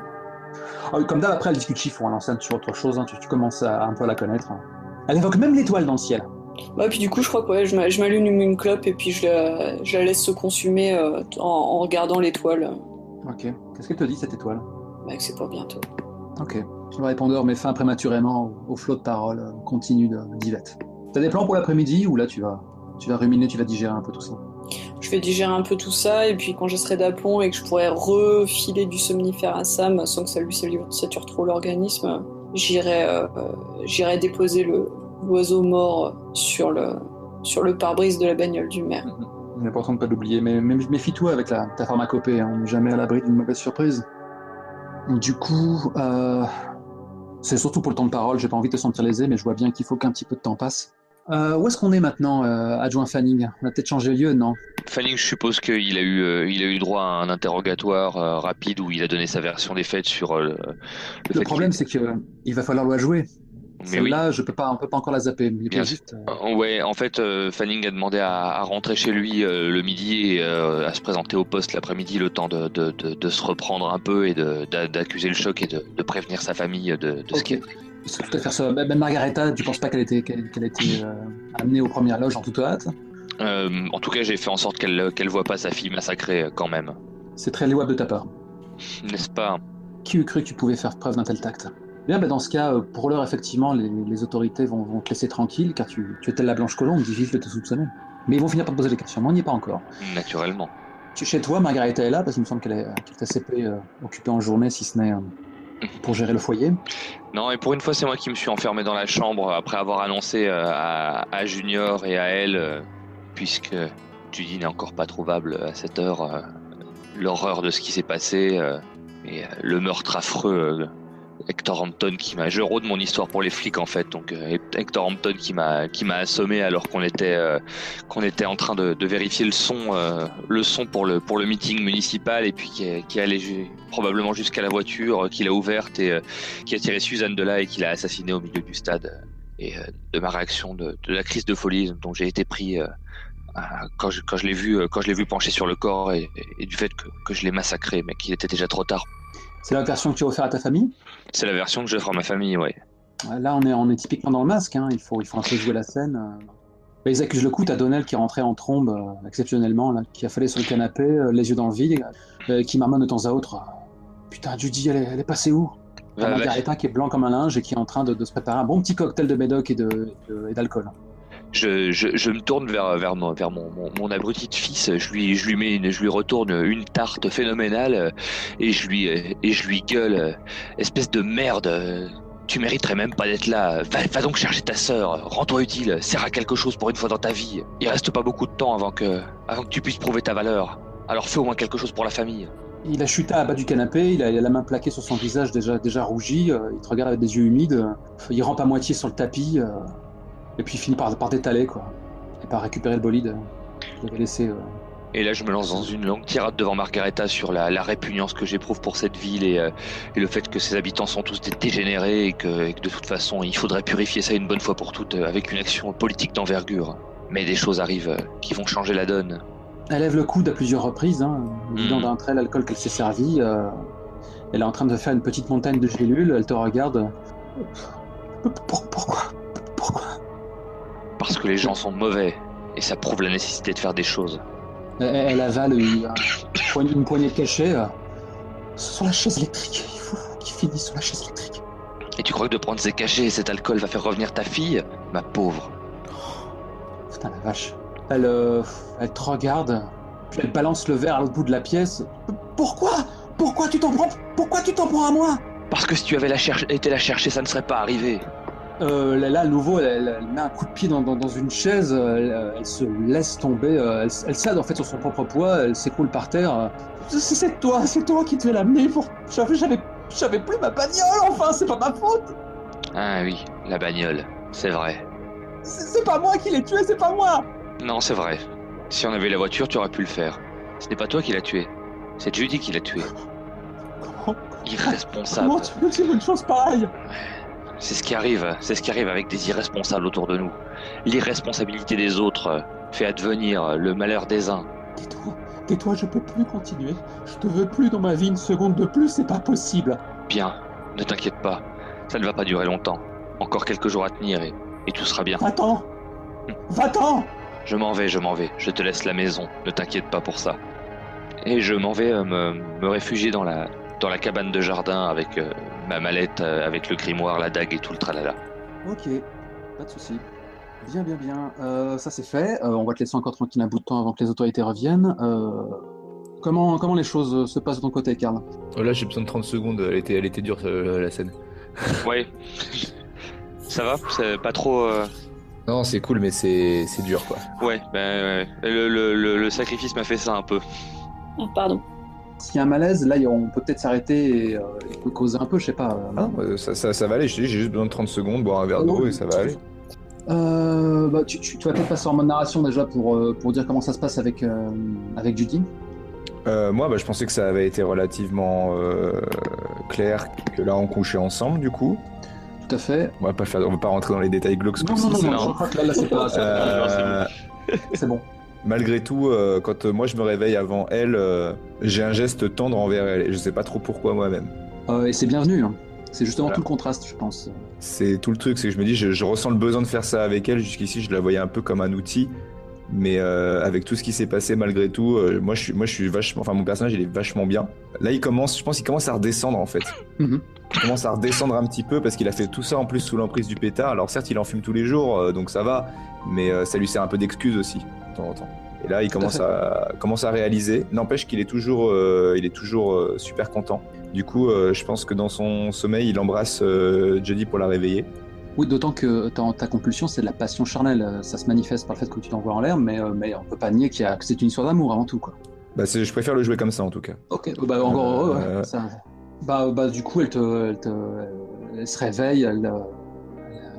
Ah oui, comme d'hab, après elle discute chiffon, elle enseigne sur autre chose, hein, tu commences à un peu à la connaître. Hein. Elle évoque même l'étoile dans le ciel. Bah, puis du coup, je crois que ouais, je m'allume une clope et puis je la laisse se consumer en regardant l'étoile. Ok. Qu'est-ce qu'elle te dit, cette étoile? Bah, que c'est pas bientôt. Ok. Le répondeur met fin prématurément au flot de paroles continu d'Yvette. T'as des plans pour l'après-midi ou là tu vas ruminer, tu vas digérer un peu tout ça? Je vais digérer un peu tout ça et puis quand je serai d'aplomb et que je pourrai refiler du somnifère à Sam sans que ça lui sature trop l'organisme, j'irai déposer l'oiseau mort sur le pare-brise de la bagnole du maire. Il est important de pas l'oublier, mais méfie-toi avec ta pharmacopée, hein, on n'est jamais à l'abri d'une mauvaise surprise. Du coup, c'est surtout pour le temps de parole, j'ai pas envie de te sentir lésé, mais je vois bien qu'il faut qu'un petit peu de temps passe. Où est-ce qu'on est maintenant, adjoint Fanning? On a peut-être changé de lieu, non? Fanning, je suppose qu'il a eu droit à un interrogatoire rapide où il a donné sa version des faits sur le problème, c'est qu'il va falloir la jouer. Mais celle-là, on peut pas encore la zapper. Bien juste. Ouais, en fait, Fanning a demandé à rentrer chez lui le midi et à se présenter au poste l'après-midi, le temps de se reprendre un peu et d'accuser le choc et de prévenir sa famille de ce qui est. Il faut tout à faire ça. Même Margareta, tu penses pas qu'elle a été amenée aux premières loges en toute hâte? En tout cas, j'ai fait en sorte qu'elle voit pas sa fille massacrée quand même. C'est très louable de ta part. N'est-ce pas? Qui eût cru que tu pouvais faire preuve d'un tel tact? Bien, dans ce cas, pour l'heure, effectivement, les autorités vont te laisser tranquille, car tu es telle la blanche colombe, difficile de te soupçonner. Mais ils vont finir par te poser les questions, moi on n'y est pas encore. Naturellement. Chez toi, Margareta est là, parce qu'il me semble qu'elle est assez peu occupée en journée, si ce n'est pour gérer le foyer. Non, et pour une fois, c'est moi qui me suis enfermé dans la chambre après avoir annoncé à Junior et à elle, puisque Judy n'est encore pas trouvable à cette heure, l'horreur de ce qui s'est passé et le meurtre affreux. Hector Hampton je rôde mon histoire pour les flics en fait, donc Hector Hampton qui m'a assommé alors qu'on était en train de vérifier le son pour le meeting municipal et puis qui allait probablement jusqu'à la voiture qu'il a ouverte et qui a tiré Suzanne de là et qui l'a assassinée au milieu du stade et de ma réaction de la crise de folie dont j'ai été pris quand je l'ai vu penché sur le corps et du fait que je l'ai massacré mais qu'il était déjà trop tard. C'est la version que tu as offerte à ta famille? C'est la version que j'offre à ma famille, oui. Là, on est typiquement dans le masque, hein. Il faut un peu jouer la scène. Ils accusent le coup, t'as Donnell qui est rentré en trombe, exceptionnellement, là, qui a fallu sur le canapé, les yeux dans le vide, qui marmonne de temps à autre. Putain, Judy, elle est passée où? Margareta qui est blanc comme un linge et qui est en train de se préparer un bon petit cocktail de médoc et d'alcool. Je me tourne vers mon abruti de fils, je lui retourne une tarte phénoménale et je lui gueule espèce de merde, tu mériterais même pas d'être là, va donc chercher ta sœur, rends-toi utile, sers à quelque chose pour une fois dans ta vie, il reste pas beaucoup de temps avant que tu puisses prouver ta valeur, alors fais au moins quelque chose pour la famille. Il a chuté à bas du canapé, il a la main plaquée sur son visage déjà rougi, il te regarde avec des yeux humides, il rampe à moitié sur le tapis. Et puis il finit par détaler, quoi. Et par récupérer le bolide. Je l'avais laissé. Et là, je me lance dans une longue tirade devant Margareta sur la répugnance que j'éprouve pour cette ville et le fait que ses habitants sont tous des dégénérés et que de toute façon, il faudrait purifier ça une bonne fois pour toutes avec une action politique d'envergure. Mais des choses arrivent qui vont changer la donne. Elle lève le coude à plusieurs reprises, hein, vidant d'un trait l'alcool qu'elle s'est servi. Elle est en train de faire une petite montagne de gélules, elle te regarde. Pourquoi? Parce que les gens sont mauvais. Et ça prouve la nécessité de faire des choses. Elle avale une poignée de cachet sur la chaise électrique. Il faut qu'il finisse sur la chaise électrique. Et tu crois que de prendre ces cachets et cet alcool va faire revenir ta fille? Ma pauvre. Putain la vache. Elle te regarde, puis elle balance le verre à l'autre bout de la pièce. Pourquoi tu t'en prends à moi? Parce que si tu avais été la chercher, ça ne serait pas arrivé. Là, à nouveau, elle met un coup de pied dans une chaise, elle se laisse tomber, elle cède en fait sur son propre poids, elle s'écroule par terre. C'est toi qui devais l'amener pour... J'avais plus ma bagnole, enfin, c'est pas ma faute. Ah oui, la bagnole, c'est vrai. C'est pas moi qui l'ai tué, c'est pas moi. Non, c'est vrai. Si on avait la voiture, tu aurais pu le faire. Ce n'est pas toi qui l'as tué, c'est Judy qui l'a tué. Irresponsable. Comment tu peux dire une chose pareille? C'est ce qui arrive avec des irresponsables autour de nous. L'irresponsabilité des autres fait advenir le malheur des uns. Tais-toi, je peux plus continuer. Je te veux plus dans ma vie une seconde de plus, c'est pas possible. Bien, ne t'inquiète pas, ça ne va pas durer longtemps. Encore quelques jours à tenir et tout sera bien. Va-t'en. Je m'en vais, je te laisse la maison, ne t'inquiète pas pour ça. Et je m'en vais me réfugier dans la cabane de jardin avec ma mallette, avec le grimoire, la dague et tout le tralala. Ok, pas de soucis. Bien. Ça c'est fait. On va te laisser encore tranquille un bout de temps avant que les autorités reviennent. Comment les choses se passent de ton côté, Karl? Là, j'ai besoin de 30 secondes. Elle était dure, la scène. Ouais. Ça va? C'est pas trop... Non, c'est cool, mais c'est dur, quoi. Ouais, le sacrifice m'a fait ça un peu. Ah, pardon. S'il y a un malaise, là, on peut peut-être s'arrêter et causer un peu, je sais pas. Ça va aller, je te dis, j'ai juste besoin de 30 secondes, boire un verre d'eau et ça va aller. Tu vas peut-être passer en mode narration déjà pour dire comment ça se passe avec Judy. Moi, je pensais que ça avait été relativement clair, que là, on couchait ensemble, du coup. Tout à fait. On va pas rentrer dans les détails glauques. Non, je crois que là, c'est pas... C'est bon. Malgré tout, quand moi je me réveille avant elle, j'ai un geste tendre envers elle, et je sais pas trop pourquoi moi-même. Et c'est bienvenu, hein. C'est justement tout le contraste, je pense. C'est tout le truc, c'est que je me dis, je ressens le besoin de faire ça avec elle. Jusqu'ici, je la voyais un peu comme un outil, mais avec tout ce qui s'est passé, malgré tout, moi je suis vachement, enfin mon personnage il est vachement bien. Là, je pense qu'il commence à redescendre en fait. Il commence à redescendre un petit peu parce qu'il a fait tout ça en plus sous l'emprise du pétard. Alors certes, il en fume tous les jours, donc ça va, mais ça lui sert un peu d'excuse aussi de temps en temps. Et là, il commence à réaliser. N'empêche qu'il est toujours super content. Du coup, je pense que dans son sommeil, il embrasse Judy pour la réveiller. Oui, d'autant que ta compulsion, c'est de la passion charnelle. Ça se manifeste par le fait que tu t'envoies en l'air, mais on peut pas nier que c'est une histoire d'amour avant tout, quoi. Je préfère le jouer comme ça, en tout cas. Ok, encore heureux, ouais. Ça... du coup, elle se réveille, elle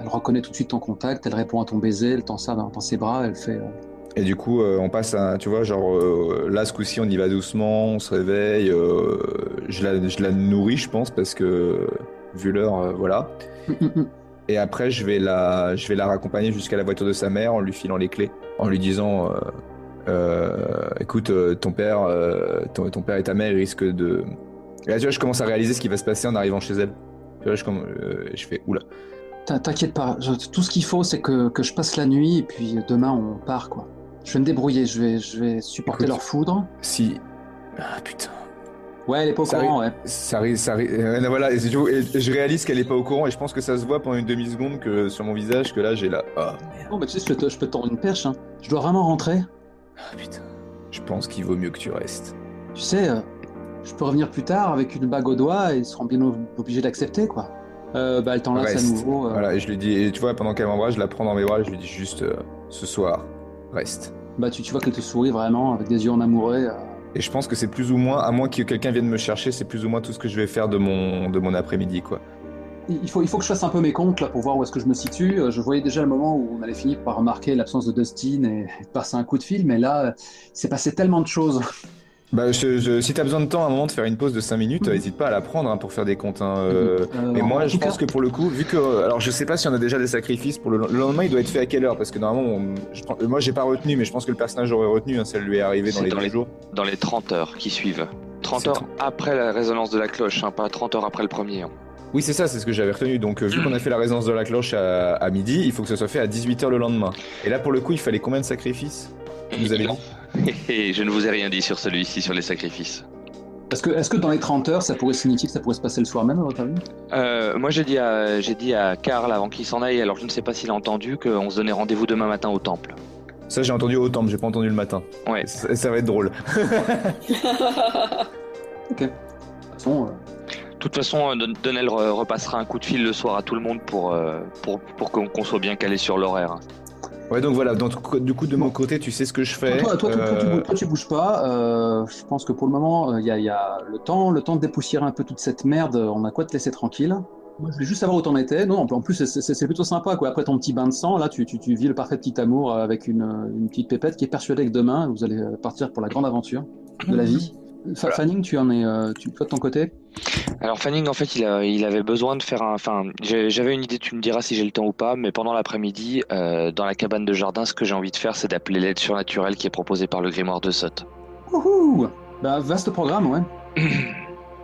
reconnaît tout de suite ton contact, elle répond à ton baiser, elle tend ça dans ses bras, elle fait... Et du coup, on passe à, tu vois, là, ce coup-ci, on y va doucement, on se réveille, je la nourris, je pense, parce que, vu l'heure, voilà. Et après, je vais la raccompagner jusqu'à la voiture de sa mère en lui filant les clés, en lui disant, écoute, ton père et ta mère, ils risquent de... Et là, tu vois, je commence à réaliser ce qui va se passer en arrivant chez elle. Tu vois, je fais, oula. T'inquiète pas, tout ce qu'il faut, c'est que je passe la nuit, et puis demain, on part, quoi. Je vais me débrouiller, je vais supporter leur foudre. Si... Ah, putain... Ouais, elle est pas au courant, ouais. Ça arrive, voilà, et je réalise qu'elle est pas au courant, et je pense que ça se voit pendant une demi-seconde que sur mon visage, que là, j'ai la... Oh, merde. Oh, tu sais, je peux te tendre une perche, hein. Je dois vraiment rentrer. Ah, putain. Je pense qu'il vaut mieux que tu restes. Tu sais, je peux revenir plus tard avec une bague au doigt, et ils seront bien obligés d'accepter, quoi. Elle t'enlace à nouveau. Voilà, et je lui dis, et tu vois, pendant qu'elle m'embrasse, je la prends dans mes bras, et je lui dis juste, ce soir, reste. Tu vois qu'elle te sourit vraiment, avec des yeux en amoureux. Et je pense que c'est plus ou moins, à moins que quelqu'un vienne me chercher, c'est plus ou moins tout ce que je vais faire de mon après-midi, quoi. Il faut que je fasse un peu mes comptes, là, pour voir où est-ce que je me situe. Je voyais déjà le moment où on allait finir par remarquer l'absence de Dustin et de passer un coup de fil, mais là, il s'est passé tellement de choses. Si t'as besoin de temps à un moment de faire une pause de 5 minutes, n'hésite pas à la prendre, hein, pour faire des comptes. Mais moi, je pense que pour le coup, vu que... Alors, je sais pas si on a déjà des sacrifices pour le lendemain, il doit être fait à quelle heure? Parce que normalement, moi, j'ai pas retenu, mais je pense que le personnage aurait retenu, hein, si elle lui est arrivée dans les 2 jours. Dans les 30 heures qui suivent. 30 heures après la résonance de la cloche, hein, pas 30 heures après le premier. Hein. Oui, c'est ça, c'est ce que j'avais retenu. Donc, vu qu'on a fait la résonance de la cloche à midi, il faut que ce soit fait à 18h le lendemain. Et là, pour le coup, il fallait combien de sacrifices? Vous avez dit? Et je ne vous ai rien dit sur celui-ci, sur les sacrifices. Est-ce que dans les 30 heures, ça pourrait signifier que ça pourrait se passer le soir même, à votre avis? Moi, j'ai dit à Karl avant qu'il s'en aille, alors je ne sais pas s'il a entendu, qu'on se donnait rendez-vous demain matin au temple. Ça, j'ai entendu au temple, j'ai pas entendu le matin. Ouais. Ça va être drôle. Ok. De toute façon, Donnel repassera un coup de fil le soir à tout le monde pour qu'on soit bien calé sur l'horaire. Ouais, donc voilà, donc, du coup, de mon côté, tu sais ce que je fais. Toi, tu bouges pas. Je pense que pour le moment, il y a le temps de dépoussiérer un peu toute cette merde. On a quoi te laisser tranquille. Moi, je voulais juste savoir où t'en étais. Non, en plus, c'est plutôt sympa, quoi. Après ton petit bain de sang, là, tu vis le parfait petit amour avec une petite pépette qui est persuadée que demain, vous allez partir pour la grande aventure de la vie. Voilà. Fanning, toi de ton côté? Alors Fanning, en fait, il avait besoin de faire un... Enfin, j'avais une idée, tu me diras si j'ai le temps ou pas, mais pendant l'après-midi, dans la cabane de jardin, ce que j'ai envie de faire, c'est d'appeler l'aide surnaturelle qui est proposée par le grimoire de Sot. Wouhou! Bah, vaste programme, ouais.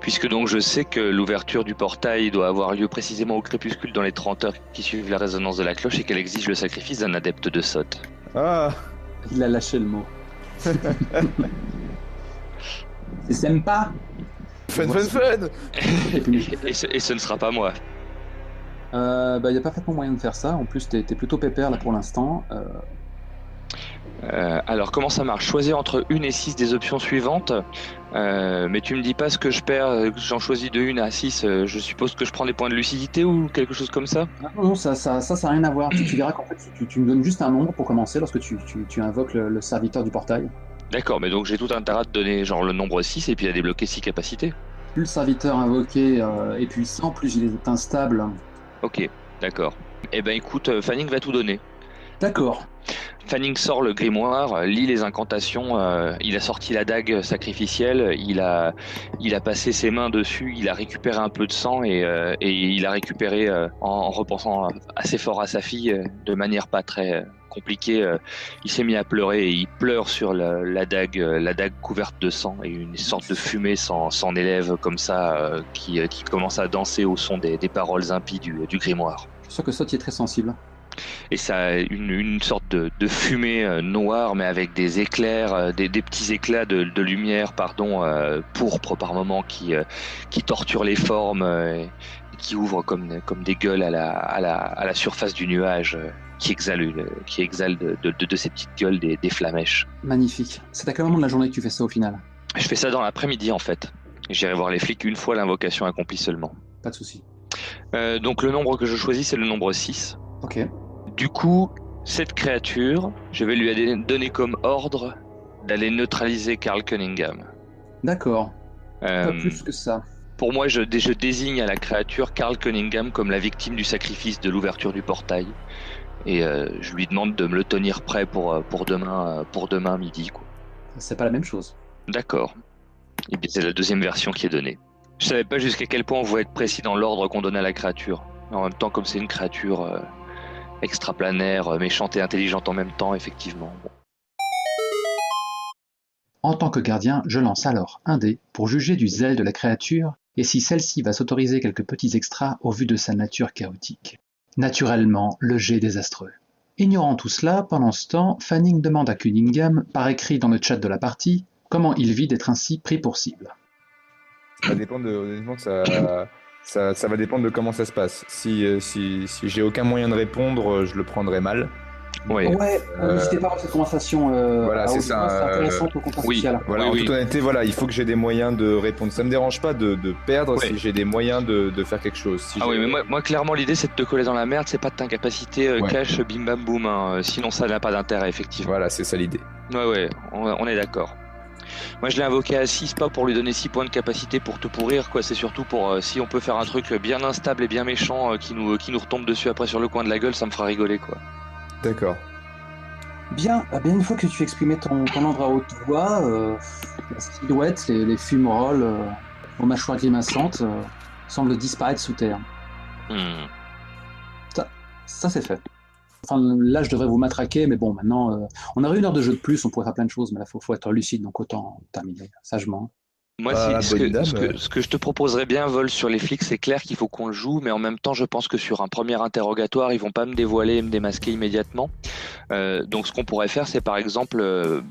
Puisque donc je sais que l'ouverture du portail doit avoir lieu précisément au crépuscule dans les 30 heures qui suivent la résonance de la cloche et qu'elle exige le sacrifice d'un adepte de Sot. Ah. Il a lâché le mot. C'est sympa. Fun. Et ce ne sera pas moi. Il y a parfaitement moyen de faire ça. En plus, t'es plutôt pépère là pour l'instant. Alors comment ça marche? Choisir entre 1 et 6 des options suivantes. Mais tu me dis pas ce que je perds, j'en choisis de 1 à 6. Je suppose que je prends des points de lucidité ou quelque chose comme ça? Non, ça n'a rien à voir. Tu verras qu'en fait, tu me donnes juste un nombre pour commencer lorsque tu invoques le serviteur du portail. D'accord, mais donc j'ai tout intérêt à te donner genre le nombre 6 et puis à débloquer 6 capacités. Plus le serviteur invoqué est puissant, plus il est instable. Ok, d'accord. Eh ben écoute, Fanning va tout donner. D'accord. Fanning sort le grimoire, lit les incantations, il a sorti la dague sacrificielle, il a passé ses mains dessus, il a récupéré un peu de sang et il a récupéré, en repensant assez fort à sa fille, de manière pas très compliquée, il s'est mis à pleurer et il pleure sur la dague couverte de sang et une sorte de fumée s'en élève comme ça, qui commence à danser au son des paroles impies du grimoire. Je suis sûr que ça, tu es très sensible. Et ça a une sorte de fumée noire, mais avec des éclairs, des petits éclats de lumière, pourpre par moment, qui torturent les formes, et qui ouvrent comme des gueules à la surface du nuage, qui exhalent de ces petites gueules des flamèches. Magnifique. C'est à quel moment de la journée que tu fais ça au final? Je fais ça dans l'après-midi en fait. J'irai voir les flics une fois l'invocation accomplie seulement. Pas de souci. Donc le nombre que je choisis, c'est le nombre 6. Ok. Du coup, cette créature, je vais lui donner comme ordre d'aller neutraliser Karl Cunningham. D'accord. Pas plus que ça. Pour moi, je désigne à la créature Karl Cunningham comme la victime du sacrifice de l'ouverture du portail. Et je lui demande de me le tenir prêt pour demain midi, quoi. C'est pas la même chose. D'accord. Et bien c'est la deuxième version qui est donnée. Je savais pas jusqu'à quel point on voulait être précis dans l'ordre qu'on donnait à la créature. En même temps, comme c'est une créature extraplanaire, méchante et intelligente en même temps, effectivement. Bon. En tant que gardien, je lance alors un dé pour juger du zèle de la créature et si celle-ci va s'autoriser quelques petits extras au vu de sa nature chaotique. Naturellement, le jet est désastreux. Ignorant tout cela, pendant ce temps, Fanning demande à Cunningham, par écrit dans le chat de la partie, comment il vit d'être ainsi pris pour cible. Ça va dépendre honnêtement, ça va dépendre de comment ça se passe. Si j'ai aucun moyen de répondre, je le prendrai mal. Oui. Ouais, n'hésitez pas à avoir cette conversation. Voilà, c'est ça. C'est intéressant pour le contrat oui. social. Voilà, Oui, en oui. toute honnêteté, voilà, il faut que j'ai des moyens de répondre. Ça me dérange pas de perdre Ouais. si j'ai des moyens de faire quelque chose. Si Ah j'ai- oui, mais moi clairement l'idée c'est de te coller dans la merde, c'est pas de t'incapaciter Ouais. cash bim bam boum, hein. Sinon ça n'a pas d'intérêt effectivement. Voilà, c'est ça l'idée. Ouais, on est d'accord. Moi je l'ai invoqué à 6, pas pour lui donner 6 points de capacité pour te pourrir, quoi. C'est surtout pour si on peut faire un truc bien instable et bien méchant qui nous retombe dessus après sur le coin de la gueule, ça me fera rigoler, quoi. D'accord. Bien, une fois que tu exprimais ton ordre à haute voix, la silhouette, les fumerolles aux mâchoires grimaçantes semblent disparaître sous terre. Ça c'est fait. Enfin, là, je devrais vous matraquer, mais bon, maintenant, on aurait 1 heure de jeu de plus, on pourrait faire plein de choses, mais là, faut être lucide, donc autant terminer sagement. Moi, Ah, ce bonne dame. ce que je te proposerais bien, Vol, sur les flics, c'est clair qu'il faut qu'on le joue, mais en même temps, je pense que sur un premier interrogatoire, ils vont pas me dévoiler et me démasquer immédiatement. Donc, ce qu'on pourrait faire, c'est par exemple,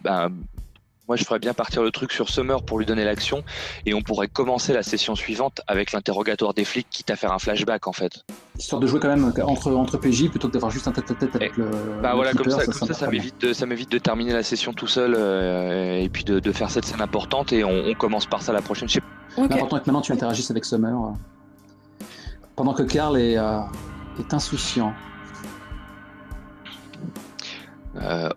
moi, je ferais bien partir le truc sur Summer pour lui donner l'action, et on pourrait commencer la session suivante avec l'interrogatoire des flics, quitte à faire un flashback, en fait. Histoire de jouer quand même entre PJ plutôt que d'avoir juste un tête-à-tête avec le. Bah le voilà, keeper, comme ça très bien. ça m'évite de terminer la session tout seul, et puis de faire cette scène importante, et on commence par ça la prochaine. Je sais Ok. L'important est que maintenant tu interagisses avec Summer. Pendant que Karl est insouciant.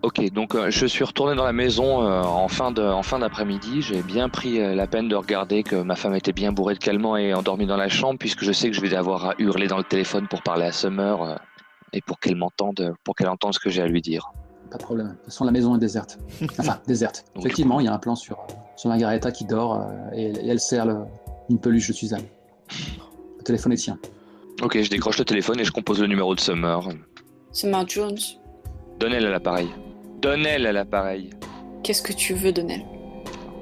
Ok, donc je suis retourné dans la maison en fin d'après-midi. J'ai bien pris la peine de regarder que ma femme était bien bourrée de calmants et endormie dans la chambre, puisque je sais que je vais avoir à hurler dans le téléphone pour parler à Summer et pour qu'elle entende ce que j'ai à lui dire. Pas de problème. De toute façon, la maison est déserte. Enfin, déserte. Donc, Effectivement, il y a un plan sur Margareta qui dort et elle serre une peluche de Suzanne. Le téléphone est tien. Ok, je décroche le téléphone et je compose le numéro de Summer. C'est Mark Jones. Donnez-le à l'appareil. Donnez-le à l'appareil. Qu'est-ce que tu veux, Donnell?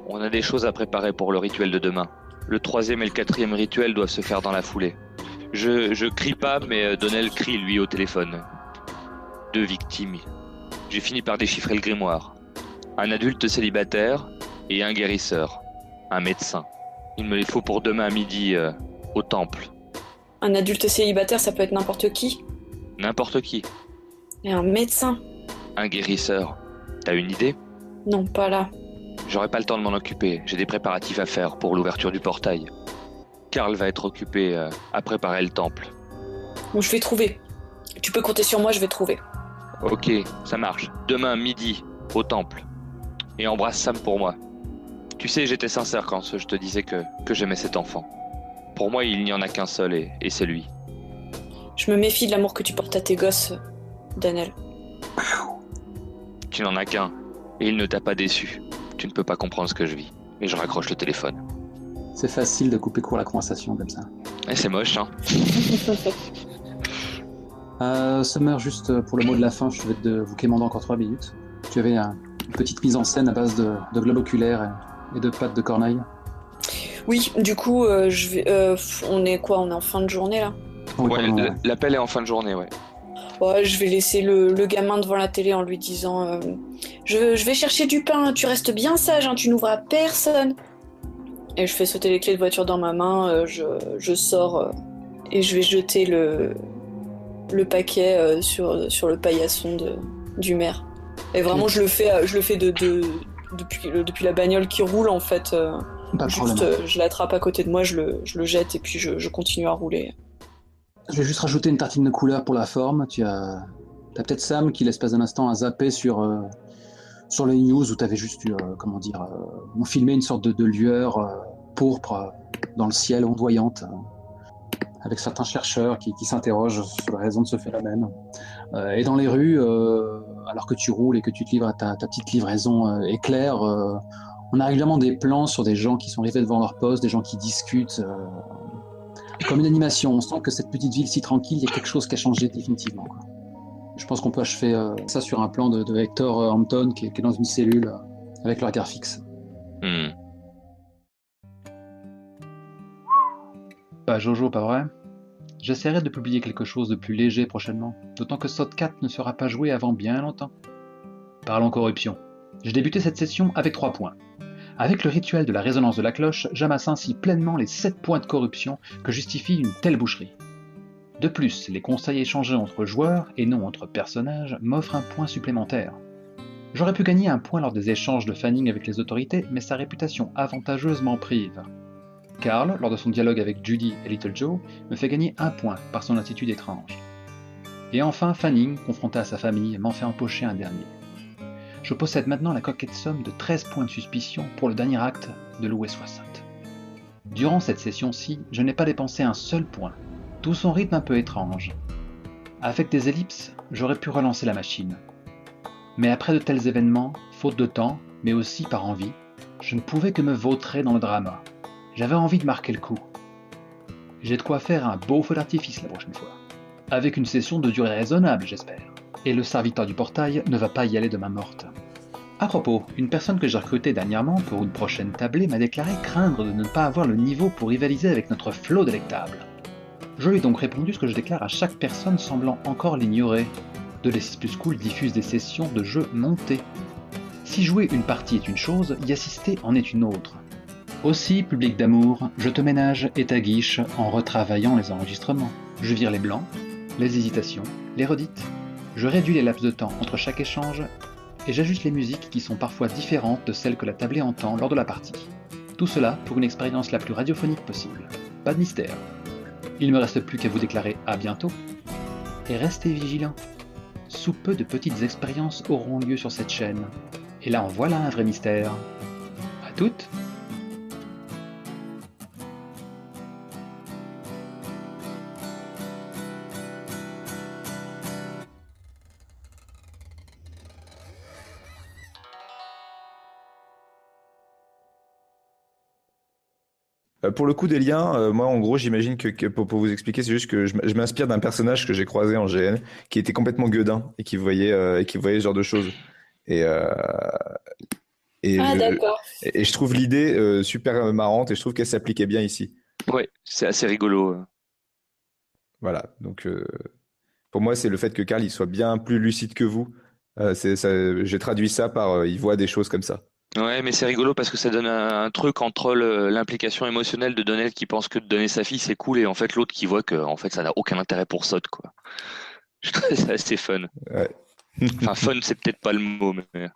On a des choses à préparer pour le rituel de demain. Le 3e et le 4e rituel doivent se faire dans la foulée. Je crie pas, mais Donnell crie lui au téléphone. 2 victimes. J'ai fini par déchiffrer le grimoire. Un adulte célibataire et un guérisseur. Un médecin. Il me les faut pour demain à midi au temple. Un adulte célibataire, ça peut être n'importe qui. N'importe qui. Et un médecin? Un guérisseur. T'as une idée? Non, pas là. J'aurai pas le temps de m'en occuper. J'ai des préparatifs à faire pour l'ouverture du portail. Karl va être occupé à préparer le temple. Bon, je vais trouver. Tu peux compter sur moi, je vais trouver. Ok, ça marche. Demain midi, au temple. Et embrasse Sam pour moi. Tu sais, j'étais sincère quand je te disais que j'aimais cet enfant. Pour moi, il n'y en a qu'un seul et c'est lui. Je me méfie de l'amour que tu portes à tes gosses, Donnell. Tu n'en as qu'un. Et il ne t'a pas déçu. Tu ne peux pas comprendre ce que je vis. Et je raccroche le téléphone. C'est facile de couper court à la conversation comme ça. Et c'est moche, hein. Summer, juste pour le mot de la fin, je vais vous quémander encore 3 minutes. Tu avais une petite mise en scène à base de globe oculaire et de pattes de corneille. Oui, du coup, on est quoi? On est en fin de journée, là? Oui, Ouais, pardon, ouais. l'appel est en fin de journée, ouais. Ouais, je vais laisser le gamin devant la télé en lui disant je vais chercher du pain, tu restes bien sage, hein, tu n'ouvres à personne. Et je fais sauter les clés de voiture dans ma main, je sors et je vais jeter le paquet sur le paillasson du maire. Et vraiment, je le fais depuis la bagnole qui roule, en fait. Pas de Juste, problème. je l'attrape à côté de moi, je le jette et puis je continue à rouler. Je vais juste rajouter une tartine de couleur pour la forme. T'as peut-être Sam qui, l'espace d'un instant, a zappé sur les news où t'avais juste eu, on filmait une sorte de lueur pourpre dans le ciel, ondoyante, avec certains chercheurs qui s'interrogent sur la raison de ce phénomène. Et dans les rues, alors que tu roules et que tu te livres à ta petite livraison éclair, on a régulièrement des plans sur des gens qui sont arrivés devant leur poste, des gens qui discutent. Comme une animation, on sent que cette petite ville si tranquille, il y a quelque chose qui a changé définitivement, quoi. Je pense qu'on peut achever ça sur un plan de Hector Hampton qui est dans une cellule avec le regard fixe. Pas Jojo, pas vrai? J'essaierai de publier quelque chose de plus léger prochainement, d'autant que SOT 4 ne sera pas joué avant bien longtemps. Parlons corruption. J'ai débuté cette session avec 3 points. Avec le rituel de la résonance de la cloche, j'amasse ainsi pleinement les 7 points de corruption que justifie une telle boucherie. De plus, les conseils échangés entre joueurs et non entre personnages m'offrent un point supplémentaire. J'aurais pu gagner un point lors des échanges de Fanning avec les autorités, mais sa réputation avantageuse m'en prive. Karl, lors de son dialogue avec Judy et Little Joe, me fait gagner 1 point par son attitude étrange. Et enfin, Fanning, confronté à sa famille, m'en fait empocher un dernier. Je possède maintenant la coquette somme de 13 points de suspicion pour le dernier acte de Louis 60. Durant cette session-ci, je n'ai pas dépensé un seul point, tout son rythme un peu étrange. Avec des ellipses, j'aurais pu relancer la machine. Mais après de tels événements, faute de temps, mais aussi par envie, je ne pouvais que me vautrer dans le drama. J'avais envie de marquer le coup. J'ai de quoi faire un beau feu d'artifice la prochaine fois. Avec une session de durée raisonnable, j'espère. Et le serviteur du portail ne va pas y aller de main morte. À propos, une personne que j'ai recrutée dernièrement pour une prochaine tablée m'a déclaré craindre de ne pas avoir le niveau pour rivaliser avec notre flot délectable. Je lui ai donc répondu ce que je déclare à chaque personne semblant encore l'ignorer. De l'S6 Plus Cool diffuse des sessions de jeux montés. Si jouer une partie est une chose, y assister en est une autre. Aussi, public d'amour, je te ménage et t'aguiche en retravaillant les enregistrements. Je vire les blancs, les hésitations, les redites. Je réduis les laps de temps entre chaque échange et j'ajuste les musiques qui sont parfois différentes de celles que la tablée entend lors de la partie. Tout cela pour une expérience la plus radiophonique possible. Pas de mystère. Il ne me reste plus qu'à vous déclarer à bientôt. Et restez vigilants. Sous peu de petites expériences auront lieu sur cette chaîne. Et là en voilà un vrai mystère. À toutes! Pour le coup des liens, moi en gros j'imagine que pour vous expliquer, c'est juste que je m'inspire d'un personnage que j'ai croisé en GN qui était complètement gueudin et qui voyait ce genre de choses. Et, euh, Ah, je, d'accord. et je trouve l'idée super marrante et je trouve qu'elle s'appliquait bien ici. Ouais, c'est assez rigolo. Voilà, donc pour moi c'est le fait que Karl il soit bien plus lucide que vous. J'ai traduit ça par il voit des choses comme ça. Ouais, mais c'est rigolo parce que ça donne un truc entre l'implication émotionnelle de Donnel qui pense que de donner sa fille c'est cool et en fait l'autre qui voit que en fait ça n'a aucun intérêt pour Sot quoi. Je trouve ça assez fun. Ouais. Enfin fun c'est peut-être pas le mot mais